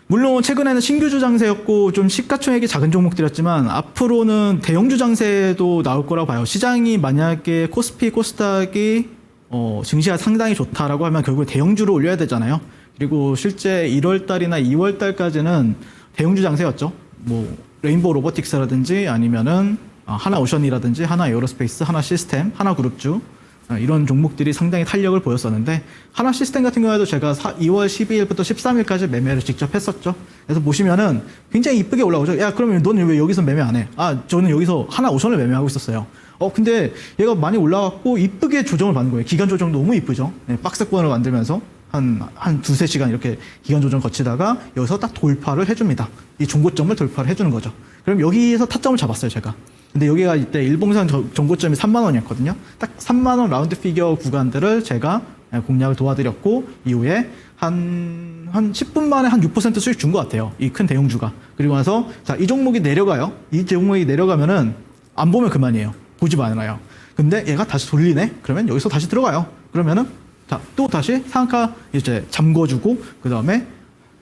물론 최근에는 신규주 장세였고 좀 시가총액이 작은 종목들이었지만 앞으로는 대형주 장세도 나올 거라고 봐요. 시장이 만약에 코스피, 코스닥이 증시가 상당히 좋다라고 하면 결국 대형주로 올려야 되잖아요. 그리고 실제 1월 달이나 2월 달까지는 대형주 장세였죠. 뭐 레인보우 로보틱스라든지 아니면은 하나 오션이라든지 하나 에어로스페이스, 하나 시스템, 하나 그룹주 이런 종목들이 상당히 탄력을 보였었는데 하나 시스템 같은 경우에도 제가 2월 12일부터 13일까지 매매를 직접 했었죠. 그래서 보시면은 굉장히 이쁘게 올라오죠. 야, 그러면 너는 왜 여기서 매매 안 해? 저는 여기서 하나 오션을 매매하고 있었어요. 근데 얘가 많이 올라갔고 이쁘게 조정을 받는 거예요. 기간 조정 너무 이쁘죠. 네, 박스권을 만들면서 한 두세 시간 이렇게 기간 조정 거치다가 여기서 딱 돌파를 해줍니다. 이 종고점을 돌파를 해주는 거죠. 그럼 여기에서 타점을 잡았어요, 제가. 근데 여기가 이때 일봉상 종고점이 3만 원이었거든요. 딱 3만 원 라운드 피겨 구간들을 제가 공략을 도와드렸고 이후에 한 10분 만에 한 6% 수익 준 것 같아요. 이 큰 대형주가. 그리고 나서 자, 이 종목이 내려가요. 이 종목이 내려가면은 안 보면 그만이에요. 보지 말아요. 근데 얘가 다시 돌리네? 그러면 여기서 다시 들어가요. 그러면은 자, 또 다시 상한가 이제 잠궈주고 그 다음에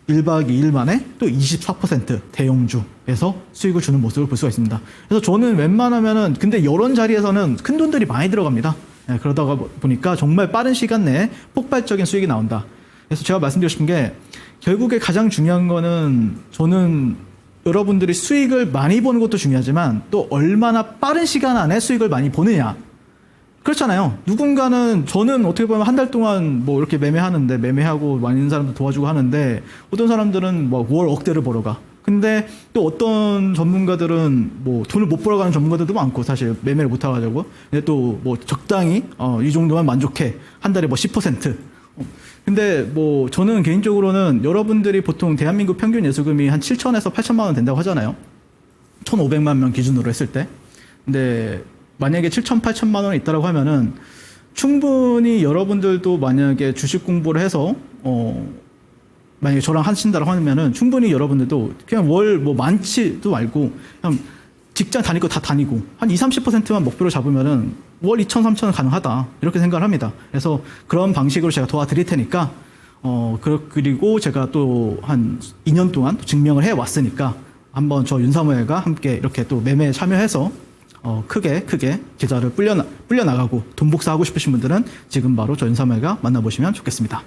1박 2일 만에 또 24% 대형주에서 수익을 주는 모습을 볼 수가 있습니다. 그래서 저는 웬만하면은 근데 이런 자리에서는 큰 돈들이 많이 들어갑니다. 네, 그러다가 보니까 정말 빠른 시간 내에 폭발적인 수익이 나온다. 그래서 제가 말씀드리고 싶은 게 결국에 가장 중요한 거는 저는 여러분들이 수익을 많이 보는 것도 중요하지만 또 얼마나 빠른 시간 안에 수익을 많이 보느냐. 그렇잖아요. 누군가는 저는 어떻게 보면 한 달 동안 뭐 이렇게 매매하는데 매매하고 많은 사람들 도와주고 하는데 어떤 사람들은 뭐 월 억대를 벌어가. 근데 또 어떤 전문가들은 뭐 돈을 못 벌어가는 전문가들도 많고 사실 매매를 못 해가지고 근데 또 뭐 적당히 이 정도만 만족해 한 달에 뭐 10%. 근데 뭐 저는 개인적으로는 여러분들이 보통 대한민국 평균 예수금이 한 7천에서 8천만 원 된다고 하잖아요. 1,500만 명 기준으로 했을 때. 근데 만약에 7천, 8천만 원이 있다고 하면은 충분히 여러분들도 만약에 주식 공부를 해서 만약에 저랑 하신다고 하면은 충분히 여러분들도 그냥 월 뭐 많지도 말고 그냥 직장 다닐 거 다 다니고 한 20-30%만 목표로 잡으면은 월 2천, 3천은 가능하다 이렇게 생각을 합니다. 그래서 그런 방식으로 제가 도와드릴 테니까 그리고 제가 또 한 2년 동안 증명을 해 왔으니까 한번 저 윤사무엘과 함께 이렇게 또 매매에 참여해서 크게 계좌를 불려나가고 돈 복사하고 싶으신 분들은 지금 바로 저 윤사무엘과 만나보시면 좋겠습니다.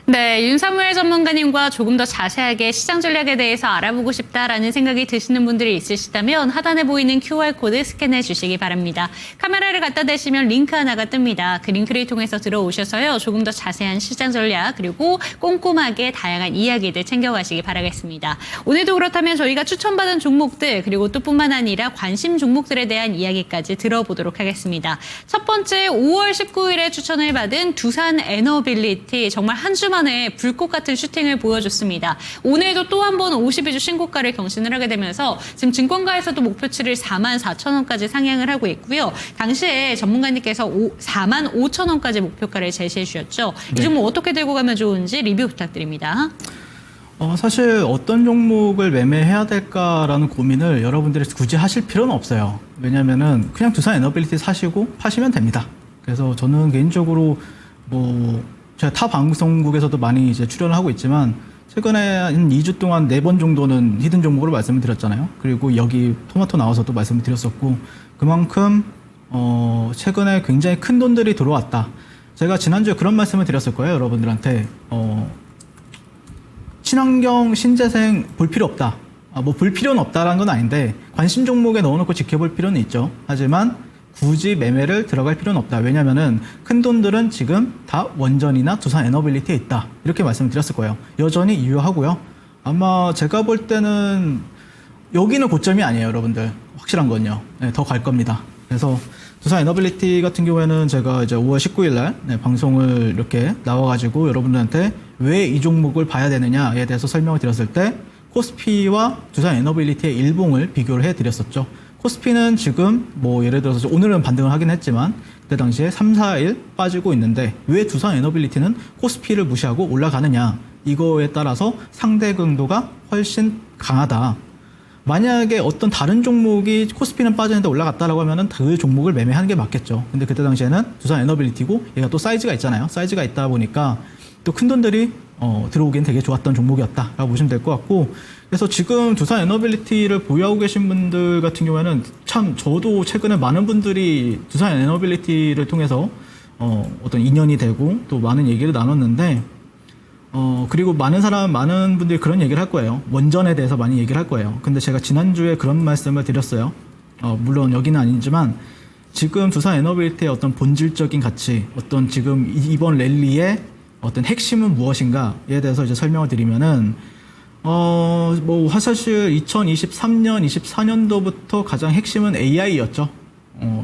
네, 윤사무엘 전문가님과 조금 더 자세하게 시장 전략에 대해서 알아보고 싶다라는 생각이 드시는 분들이 있으시다면 하단에 보이는 QR코드 스캔해 주시기 바랍니다. 카메라를 갖다 대시면 링크 하나가 뜹니다. 그 링크를 통해서 들어오셔서요. 조금 더 자세한 시장 전략 그리고 꼼꼼하게 다양한 이야기들 챙겨가시기 바라겠습니다. 오늘도 그렇다면 저희가 추천받은 종목들 그리고 또 뿐만 아니라 관심 종목들에 대한 이야기까지 들어보도록 하겠습니다. 첫 번째 5월 19일에 추천을 받은 두산 에너빌리티 정말 한 주 만에 불꽃 같은 슈팅을 보여줬습니다. 오늘도 또 한 번 52주 신고가를 경신을 하게 되면서 지금 증권가에서도 목표치를 44,000원까지 상향을 하고 있고요. 당시에 전문가님께서 45,000원까지 목표가를 제시해 주셨죠. 이 종목 어떻게 들고 가면 좋은지 리뷰 부탁드립니다. 사실 어떤 종목을 매매해야 될까라는 고민을 여러분들이 굳이 하실 필요는 없어요. 왜냐면은 그냥 두산 에너빌리티 사시고 파시면 됩니다. 그래서 저는 개인적으로 제가 타 방송국에서도 많이 이제 출연을 하고 있지만 최근에 한 2주 동안 4번 정도는 히든 종목으로 말씀을 드렸잖아요. 그리고 여기 토마토 나와서도 말씀을 드렸었고 그만큼 최근에 굉장히 큰 돈들이 들어왔다. 제가 지난주에 그런 말씀을 드렸을 거예요. 여러분들한테 친환경 신재생 볼 필요 없다. 볼 필요는 없다라는 건 아닌데 관심 종목에 넣어놓고 지켜볼 필요는 있죠. 하지만 굳이 매매를 들어갈 필요는 없다. 왜냐면은 큰 돈들은 지금 다 원전이나 두산 에너빌리티에 있다. 이렇게 말씀을 드렸을 거예요. 여전히 유효하고요. 아마 제가 볼 때는 여기는 고점이 아니에요, 여러분들. 확실한 건요. 네, 더 갈 겁니다. 그래서 두산 에너빌리티 같은 경우에는 제가 이제 5월 19일 날 방송을 이렇게 나와가지고 여러분들한테 왜 이 종목을 봐야 되느냐에 대해서 설명을 드렸을 때 코스피와 두산 에너빌리티의 일봉을 비교를 해드렸었죠. 코스피는 지금 뭐 예를 들어서 오늘은 반등을 하긴 했지만 그때 당시에 3, 4일 빠지고 있는데 왜 두산 에너빌리티는 코스피를 무시하고 올라가느냐, 이거에 따라서 상대 강도가 훨씬 강하다. 만약에 어떤 다른 종목이 코스피는 빠지는데 올라갔다라고 하면은 그 종목을 매매하는 게 맞겠죠. 근데 그때 당시에는 두산 에너빌리티고 얘가 또 사이즈가 있잖아요. 사이즈가 있다 보니까 또 큰 돈들이 들어오기엔 되게 좋았던 종목이었다라고 보시면 될 것 같고, 그래서 지금 두산 에너빌리티를 보유하고 계신 분들 같은 경우에는 참 저도 최근에 많은 분들이 두산 에너빌리티를 통해서 어떤 인연이 되고 또 많은 얘기를 나눴는데 그리고 많은 분들이 그런 얘기를 할 거예요. 원전에 대해서 많이 얘기를 할 거예요. 근데 제가 지난주에 그런 말씀을 드렸어요. 물론 여기는 아니지만 지금 두산 에너빌리티의 어떤 본질적인 가치, 어떤 지금 이번 랠리의 어떤 핵심은 무엇인가에 대해서 이제 설명을 드리면은 사실 2023년, 24년도부터 가장 핵심은 AI였죠.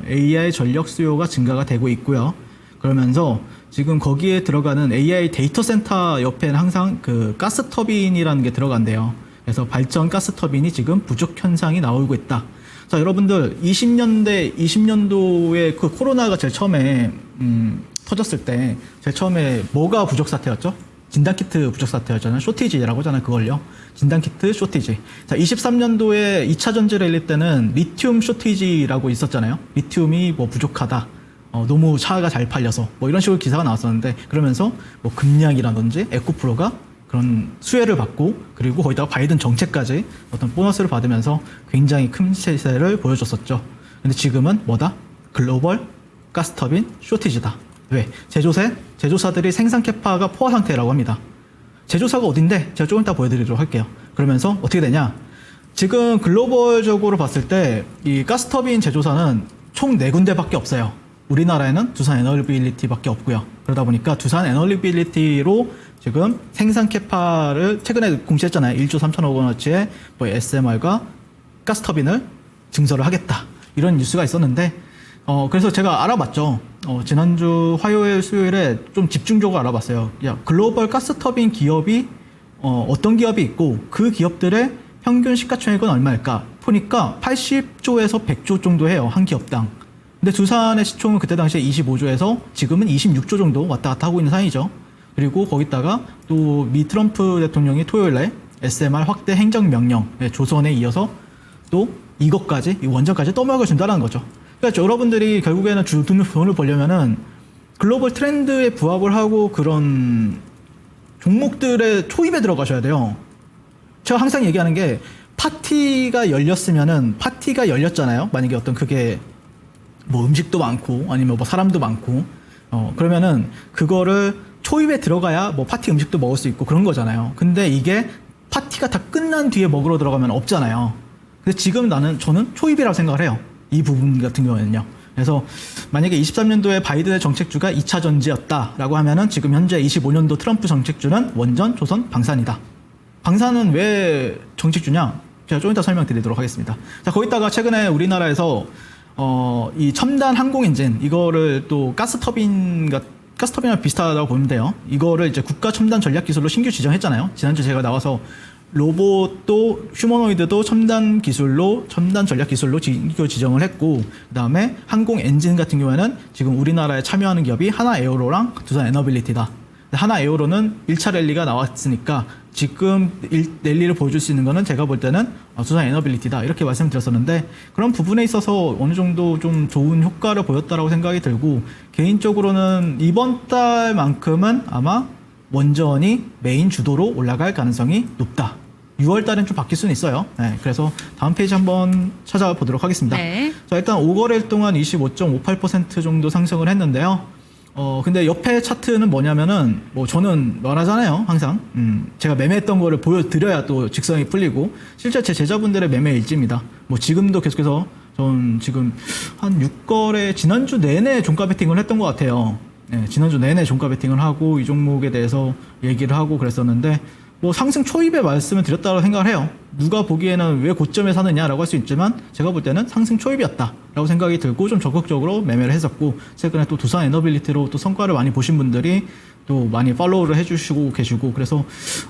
AI 전력 수요가 증가가 되고 있고요. 그러면서 지금 거기에 들어가는 AI 데이터 센터 옆에는 항상 그 가스 터빈이라는 게 들어간대요. 그래서 발전 가스 터빈이 지금 부족 현상이 나오고 있다. 자, 여러분들 20년도에 그 코로나가 제일 처음에 터졌을 때 제일 처음에 뭐가 부족 사태였죠? 진단키트 부족 사태였잖아요. 쇼티지라고 하잖아요. 그걸요. 진단키트 쇼티지. 자, 23년도에 2차 전지 랠리 때는 리튬 쇼티지라고 있었잖아요. 리튬이 뭐 부족하다. 너무 차가 잘 팔려서 뭐 이런 식으로 기사가 나왔었는데, 그러면서 뭐 금량이라든지 에코프로가 그런 수혜를 받고 그리고 거기다가 바이든 정책까지 어떤 보너스를 받으면서 굉장히 큰 시세를 보여줬었죠. 근데 지금은 뭐다? 글로벌 가스터빈 쇼티지다. 왜? 제조사들이 생산 캐파가 포화 상태라고 합니다. 제조사가 어딘데? 제가 조금 이따 보여드리도록 할게요. 그러면서 어떻게 되냐? 지금 글로벌적으로 봤을 때 이 가스터빈 제조사는 총 4군데밖에 없어요. 우리나라에는 두산 에너빌리티밖에 없고요. 그러다 보니까 두산 에너빌리티로 지금 생산 캐파를 최근에 공시했잖아요. 1조 3천억 원어치의 뭐 SMR과 가스터빈을 증설을 하겠다. 이런 뉴스가 있었는데 그래서 제가 알아봤죠. 지난주 화요일, 수요일에 좀 집중적으로 알아봤어요. 글로벌 가스터빈 기업이 어떤 기업이 있고 그 기업들의 평균 시가총액은 얼마일까? 보니까 80조에서 100조 정도 해요. 한 기업당. 근데 두산의 시총은 그때 당시에 25조에서 지금은 26조 정도 왔다 갔다 하고 있는 사이죠. 그리고 거기다가 또 미 트럼프 대통령이 토요일에 SMR 확대 행정명령, 조선에 이어서 또 이것까지, 이 원전까지 떠먹여준다는 거죠. 그러니까 여러분들이 결국에는 돈을 벌려면은 글로벌 트렌드에 부합을 하고 그런 종목들의 초입에 들어가셔야 돼요. 제가 항상 얘기하는 게 파티가 열렸잖아요. 만약에 어떤 그게 뭐 음식도 많고 아니면 뭐 사람도 많고 그러면은 그거를 초입에 들어가야 뭐 파티 음식도 먹을 수 있고 그런 거잖아요. 근데 이게 파티가 다 끝난 뒤에 먹으러 들어가면 없잖아요. 근데 지금 저는 초입이라고 생각을 해요. 이 부분 같은 경우에는요. 그래서 만약에 23년도에 바이든의 정책주가 2차 전지였다라고 하면은 지금 현재 25년도 트럼프 정책주는 원전, 조선, 방산이다. 방산은 왜 정책주냐? 제가 좀 이따 설명드리도록 하겠습니다. 자, 거기다가 최근에 우리나라에서 이 첨단 항공 엔진, 이거를 또 가스터빈이랑 비슷하다고 보면 돼요. 이거를 이제 국가 첨단 전략 기술로 신규 지정했잖아요. 지난주 제가 나와서 로봇도 휴머노이드도 첨단 전략 기술로 신규 지정을 했고, 그다음에 항공 엔진 같은 경우에는 지금 우리나라에 참여하는 기업이 하나에어로랑 두산 에너빌리티다. 하나에어로는 1차 랠리가 나왔으니까 지금 랠리를 보여줄 수 있는 거는 제가 볼 때는 두산 에너빌리티다, 이렇게 말씀드렸었는데, 그런 부분에 있어서 어느 정도 좀 좋은 효과를 보였다라고 생각이 들고, 개인적으로는 이번 달만큼은 아마 원전이 메인 주도로 올라갈 가능성이 높다. 6월 달엔 좀 바뀔 수는 있어요. 네, 그래서 다음 페이지 한번 찾아보도록 하겠습니다. 네. 자, 일단 5거래일 동안 25.58% 정도 상승을 했는데요. 근데 옆에 차트는 뭐냐면은, 뭐 저는 말하잖아요. 항상. 제가 매매했던 거를 보여드려야 또 직성이 풀리고, 실제 제 제자분들의 매매 일지입니다. 뭐 지금도 계속해서 전 지금 한 6거래 지난주 내내 종가 베팅을 했던 것 같아요. 네, 지난주 내내 종가 베팅을 하고 이 종목에 대해서 얘기를 하고 그랬었는데 뭐 상승 초입에 말씀을 드렸다고 생각을 해요. 누가 보기에는 왜 고점에 사느냐라고 할 수 있지만 제가 볼 때는 상승 초입이었다라고 생각이 들고 좀 적극적으로 매매를 했었고 최근에 또 두산 에너빌리티로 또 성과를 많이 보신 분들이 또 많이 팔로우를 해주시고 계시고 그래서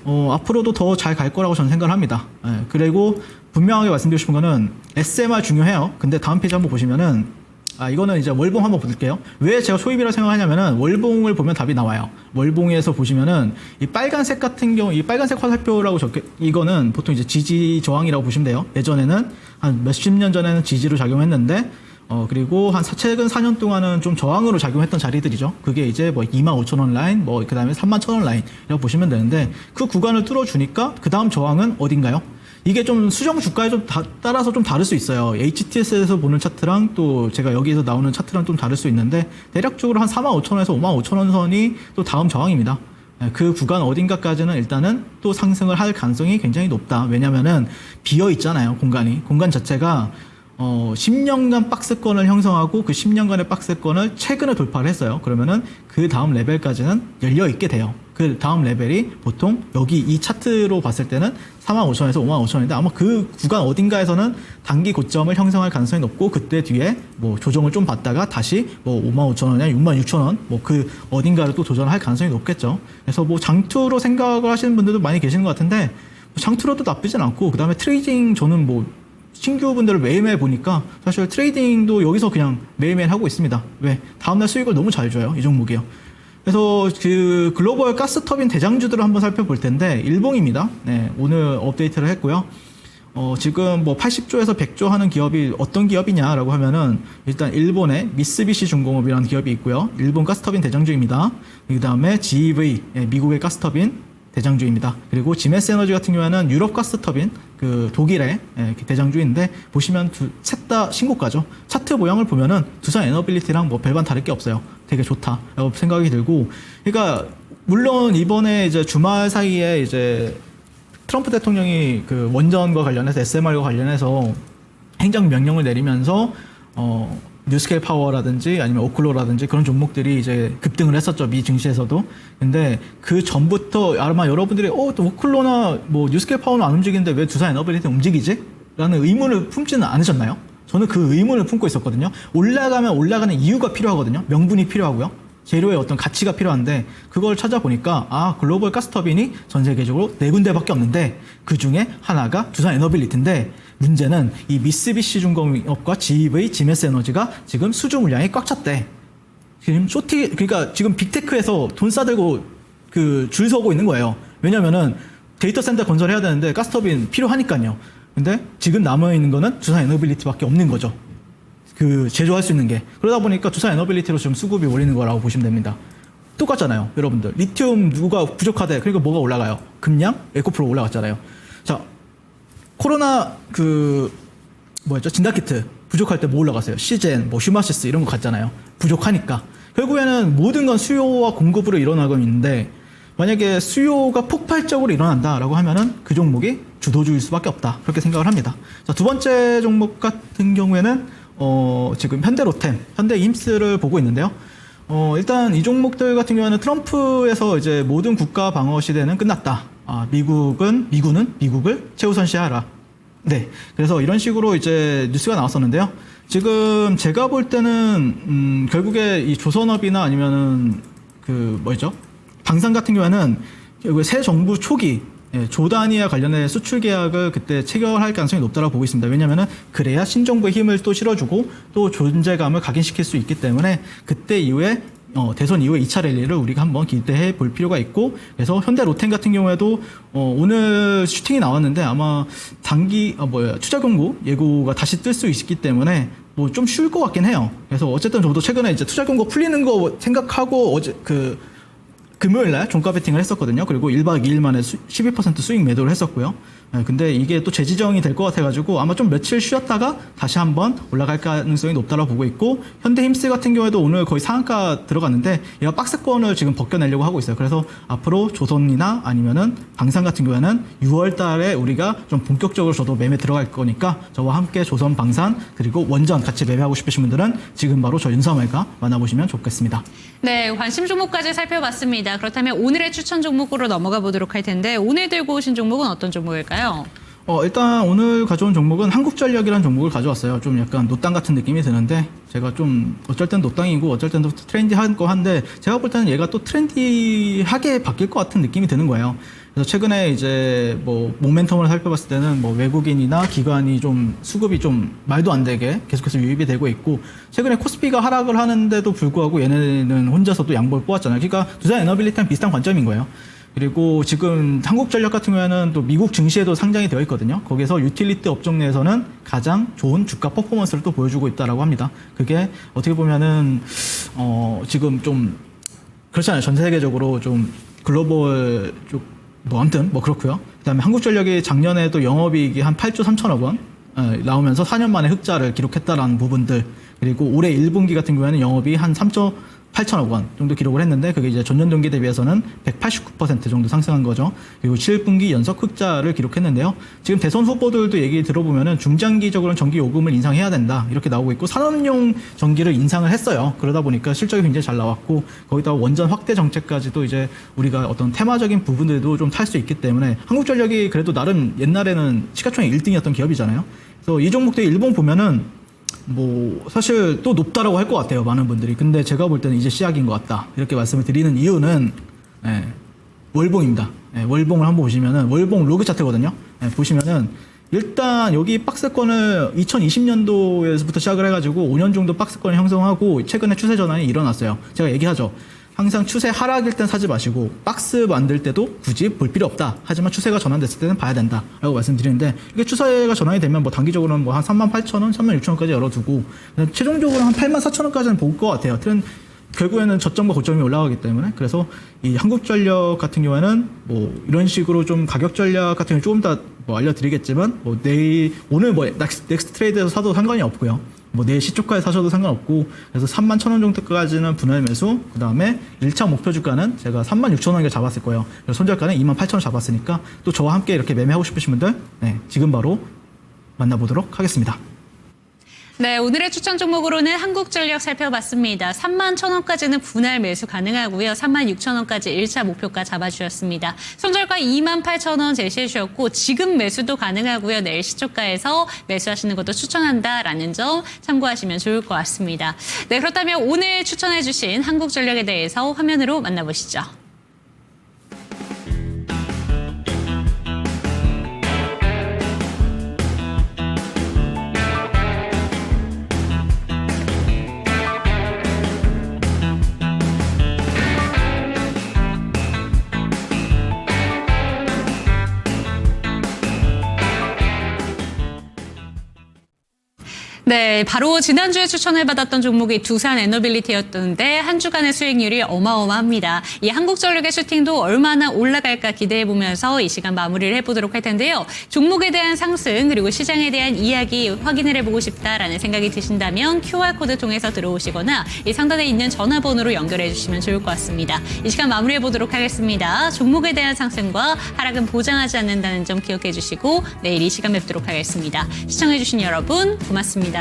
앞으로도 더 잘 갈 거라고 저는 생각을 합니다. 예, 그리고 분명하게 말씀드리고 싶은 거는 SMR 중요해요. 근데 다음 페이지 한번 보시면은 이거는 이제 월봉 한번 볼게요. 왜 제가 초입이라고 생각하냐면은 월봉을 보면 답이 나와요. 월봉에서 보시면은 이 빨간색 같은 경우, 이 빨간색 화살표라고 이거는 보통 이제 지지 저항이라고 보시면 돼요. 예전에는 한 몇십 년 전에는 지지로 작용했는데, 그리고 최근 4년 동안은 좀 저항으로 작용했던 자리들이죠. 그게 이제 뭐 25,000원 라인, 뭐 그 다음에 31,000원 라인이라고 보시면 되는데, 그 구간을 뚫어주니까 그 다음 저항은 어딘가요? 이게 좀 수정 주가에 좀 따라서 좀 다를 수 있어요. HTS에서 보는 차트랑 또 제가 여기에서 나오는 차트랑 좀 다를 수 있는데 대략적으로 한 45,000원에서 55,000원 선이 또 다음 저항입니다. 그 구간 어딘가까지는 일단은 또 상승을 할 가능성이 굉장히 높다. 왜냐면은 비어 있잖아요. 공간 자체가 10년간 박스권을 형성하고 그 10년간의 박스권을 최근에 돌파를 했어요. 그러면은 그 다음 레벨까지는 열려 있게 돼요. 그 다음 레벨이 보통 여기 이 차트로 봤을 때는 45,000원에서 55,000원인데 아마 그 구간 어딘가에서는 단기 고점을 형성할 가능성이 높고 그때 뒤에 뭐 조정을 좀 받다가 다시 뭐 55,000원이나 66,000원 뭐 그 어딘가를 또 도전할 가능성이 높겠죠. 그래서 뭐 장투로 생각을 하시는 분들도 많이 계시는 것 같은데 장투로도 나쁘진 않고 그 다음에 트레이딩 저는 뭐 신규분들을 매일매일 보니까 사실 트레이딩도 여기서 그냥 매일매일 하고 있습니다. 왜? 다음날 수익을 너무 잘 줘요. 이 종목이요. 그래서 그 글로벌 가스터빈 대장주들을 한번 살펴볼 텐데 일봉입니다. 네, 오늘 업데이트를 했고요. 지금 뭐 80조에서 100조 하는 기업이 어떤 기업이냐라고 하면은 일단 일본의 미쓰비시 중공업이라는 기업이 있고요. 일본 가스터빈 대장주입니다. 그 다음에 GEV, 미국의 가스터빈 대장주입니다. 그리고 지메스 에너지 같은 경우에는 유럽 가스터빈, 그 독일의 대장주인데 보시면 셋 다 신고가죠. 차트 모양을 보면은 두산 에너빌리티랑 뭐 별반 다를 게 없어요. 되게 좋다라고 생각이 들고, 그러니까 물론 이번에 이제 주말 사이에 이제 트럼프 대통령이 그 원전과 관련해서 SMR과 관련해서 행정 명령을 내리면서 뉴스케일 파워라든지 아니면 오클로라든지 그런 종목들이 이제 급등을 했었죠. 미 증시에서도. 근데 그 전부터 아마 여러분들이 또 오클로나 뭐 뉴스케일 파워는 안 움직이는데 왜 두산 에너빌리티 움직이지? 라는 의문을 품지는 않으셨나요? 저는 그 의문을 품고 있었거든요. 올라가면 올라가는 이유가 필요하거든요. 명분이 필요하고요. 재료의 어떤 가치가 필요한데 그걸 찾아보니까 글로벌 가스터빈이 전 세계적으로 4군데밖에 없는데 그 중에 하나가 두산 에너빌리티인데 문제는 이 미쓰비시 중공업과 GEV, 지메스 에너지가 지금 수주 물량이 꽉 찼대. 지금 그러니까 지금 빅테크에서 돈 싸들고 그 줄 서고 있는 거예요. 왜냐면은 데이터 센터 건설해야 되는데 가스터빈 필요하니까요. 근데 지금 남아있는 거는 두산 에너빌리티밖에 없는 거죠. 그 제조할 수 있는 게. 그러다 보니까 두산 에너빌리티로 지금 수급이 몰리는 거라고 보시면 됩니다. 똑같잖아요, 여러분들. 리튬 누가 부족하대. 그러니까 뭐가 올라가요? 금량? 에코프로 올라갔잖아요. 자, 코로나 진단키트 부족할 때 뭐 올라갔어요? 시젠, 뭐 휴마시스 이런 거 갔잖아요. 부족하니까. 결국에는 모든 건 수요와 공급으로 일어나고 있는데 만약에 수요가 폭발적으로 일어난다라고 하면은 그 종목이 주도주일 수밖에 없다. 그렇게 생각을 합니다. 자, 두 번째 종목 같은 경우에는 지금 현대로템, 현대임스를 보고 있는데요. 일단 이 종목들 같은 경우에는 트럼프에서 이제 모든 국가 방어 시대는 끝났다. 미군은 미국을 최우선시하라. 네. 그래서 이런 식으로 이제 뉴스가 나왔었는데요. 지금 제가 볼 때는, 결국에 이 조선업이나 아니면은 방산 같은 경우에는 새 정부 초기, 조단위와 관련해 수출 계약을 그때 체결할 가능성이 높다고 보고 있습니다. 왜냐면은 그래야 신정부의 힘을 또 실어주고 또 존재감을 각인시킬 수 있기 때문에 그때 이후에 대선 이후에 2차 랠리를 우리가 한번 기대해 볼 필요가 있고, 그래서 현대로템 같은 경우에도 오늘 슈팅이 나왔는데 아마 투자 경고 예고가 다시 뜰 수 있기 때문에 뭐 좀 쉬울 것 같긴 해요. 그래서 어쨌든 저도 최근에 이제 투자 경고 풀리는 거 생각하고 금요일 날 종가 베팅을 했었거든요. 그리고 1박 2일 만에 12% 수익 매도를 했었고요. 근데 이게 또 재지정이 될 것 같아가지고 아마 좀 며칠 쉬었다가 다시 한번 올라갈 가능성이 높다고 보고 있고, 현대힘스 같은 경우에도 오늘 거의 상한가 들어갔는데 얘가 박스권을 지금 벗겨내려고 하고 있어요. 그래서 앞으로 조선이나 아니면은 방산 같은 경우에는 6월 달에 우리가 좀 본격적으로 저도 매매 들어갈 거니까 저와 함께 조선, 방산 그리고 원전 같이 매매하고 싶으신 분들은 지금 바로 저 윤삼월가 만나보시면 좋겠습니다. 네, 관심 종목까지 살펴봤습니다. 그렇다면 오늘의 추천 종목으로 넘어가 보도록 할 텐데 오늘 들고 오신 종목은 어떤 종목일까요? 일단 오늘 가져온 종목은 한국전력이라는 종목을 가져왔어요. 좀 약간 노땅 같은 느낌이 드는데 제가 좀 어쩔 땐 노땅이고 어쩔 땐 또 트렌디한 거 한데 제가 볼 때는 얘가 또 트렌디하게 바뀔 것 같은 느낌이 드는 거예요. 그래서 최근에 이제 뭐 모멘텀을 살펴봤을 때는 뭐 외국인이나 기관이 좀 수급이 좀 말도 안 되게 계속해서 유입이 되고 있고, 최근에 코스피가 하락을 하는데도 불구하고 얘네는 혼자서도 양보를 뽑았잖아요. 그러니까 두산 에너빌리티랑 비슷한 관점인 거예요. 그리고 지금 한국전력 같은 경우에는 또 미국 증시에도 상장이 되어 있거든요. 거기서 유틸리티 업종 내에서는 가장 좋은 주가 퍼포먼스를 또 보여주고 있다라고 합니다. 그게 어떻게 보면은 지금 좀 그렇잖아요. 전 세계적으로 좀 글로벌 쪽 뭐 아무튼 뭐 그렇고요. 그다음에 한국전력이 작년에도 영업이익이 한 8조 3천억 원 나오면서 4년 만에 흑자를 기록했다라는 부분들, 그리고 올해 1분기 같은 경우에는 영업이 한 3조 8천억 원 정도 기록을 했는데 그게 이제 전년 동기 대비해서는 189% 정도 상승한 거죠. 그리고 7분기 연속 흑자를 기록했는데요. 지금 대선 후보들도 얘기 들어보면은 중장기적으로는 전기 요금을 인상해야 된다 이렇게 나오고 있고, 산업용 전기를 인상을 했어요. 그러다 보니까 실적이 굉장히 잘 나왔고, 거기다가 원전 확대 정책까지도 이제 우리가 어떤 테마적인 부분들도 좀 탈 수 있기 때문에 한국전력이 그래도 나름 옛날에는 시가총액 1등이었던 기업이잖아요. 그래서 이 종목들 일본 보면은 뭐 사실 또 높다라고 할 것 같아요, 많은 분들이. 근데 제가 볼 때는 이제 시작인 것 같다 이렇게 말씀을 드리는 이유는 월봉입니다. 월봉을 한번 보시면은 월봉 로그 차트거든요. 보시면은 일단 여기 박스권을 2020년도에서부터 시작을 해가지고 5년 정도 박스권을 형성하고 최근에 추세 전환이 일어났어요. 제가 얘기하죠. 항상 추세 하락일 땐 사지 마시고 박스 만들 때도 굳이 볼 필요 없다. 하지만 추세가 전환됐을 때는 봐야 된다 라고 말씀드리는데, 이게 추세가 전환이 되면 뭐 단기적으로는 뭐 한 38,000원, 36,000원까지 열어두고 최종적으로 한 84,000원까지는 볼 것 같아요. 결국에는 저점과 고점이 올라가기 때문에. 그래서 이 한국전력 같은 경우에는 뭐 이런 식으로 좀 가격 전략 같은 걸 조금 더 뭐 알려드리겠지만, 뭐 오늘 뭐 넥스트 트레이드에서 사도 상관이 없고요. 뭐 내일 시초가에 사셔도 상관없고, 그래서 31,000원 정도까지는 분할 매수, 그 다음에 1차 목표 주가는 제가 36,000원에 잡았을 거예요. 그래서 손절가는 28,000원 잡았으니까 또 저와 함께 이렇게 매매하고 싶으신 분들 지금 바로 만나보도록 하겠습니다. 네, 오늘의 추천 종목으로는 한국전력 살펴봤습니다. 31,000원까지는 분할 매수 가능하고요. 36,000원까지 1차 목표가 잡아주셨습니다. 손절가 28,000원 제시해 주셨고 지금 매수도 가능하고요. 내일 시초가에서 매수하시는 것도 추천한다라는 점 참고하시면 좋을 것 같습니다. 네, 그렇다면 오늘 추천해 주신 한국전력에 대해서 화면으로 만나보시죠. 네, 바로 지난주에 추천을 받았던 종목이 두산 에너빌리티였던데 한 주간의 수익률이 어마어마합니다. 이 한국전력의 슈팅도 얼마나 올라갈까 기대해보면서 이 시간 마무리를 해보도록 할 텐데요. 종목에 대한 상승 그리고 시장에 대한 이야기 확인을 해보고 싶다라는 생각이 드신다면 QR코드 통해서 들어오시거나 이 상단에 있는 전화번호로 연결해 주시면 좋을 것 같습니다. 이 시간 마무리해보도록 하겠습니다. 종목에 대한 상승과 하락은 보장하지 않는다는 점 기억해 주시고 내일 이 시간 뵙도록 하겠습니다. 시청해주신 여러분 고맙습니다.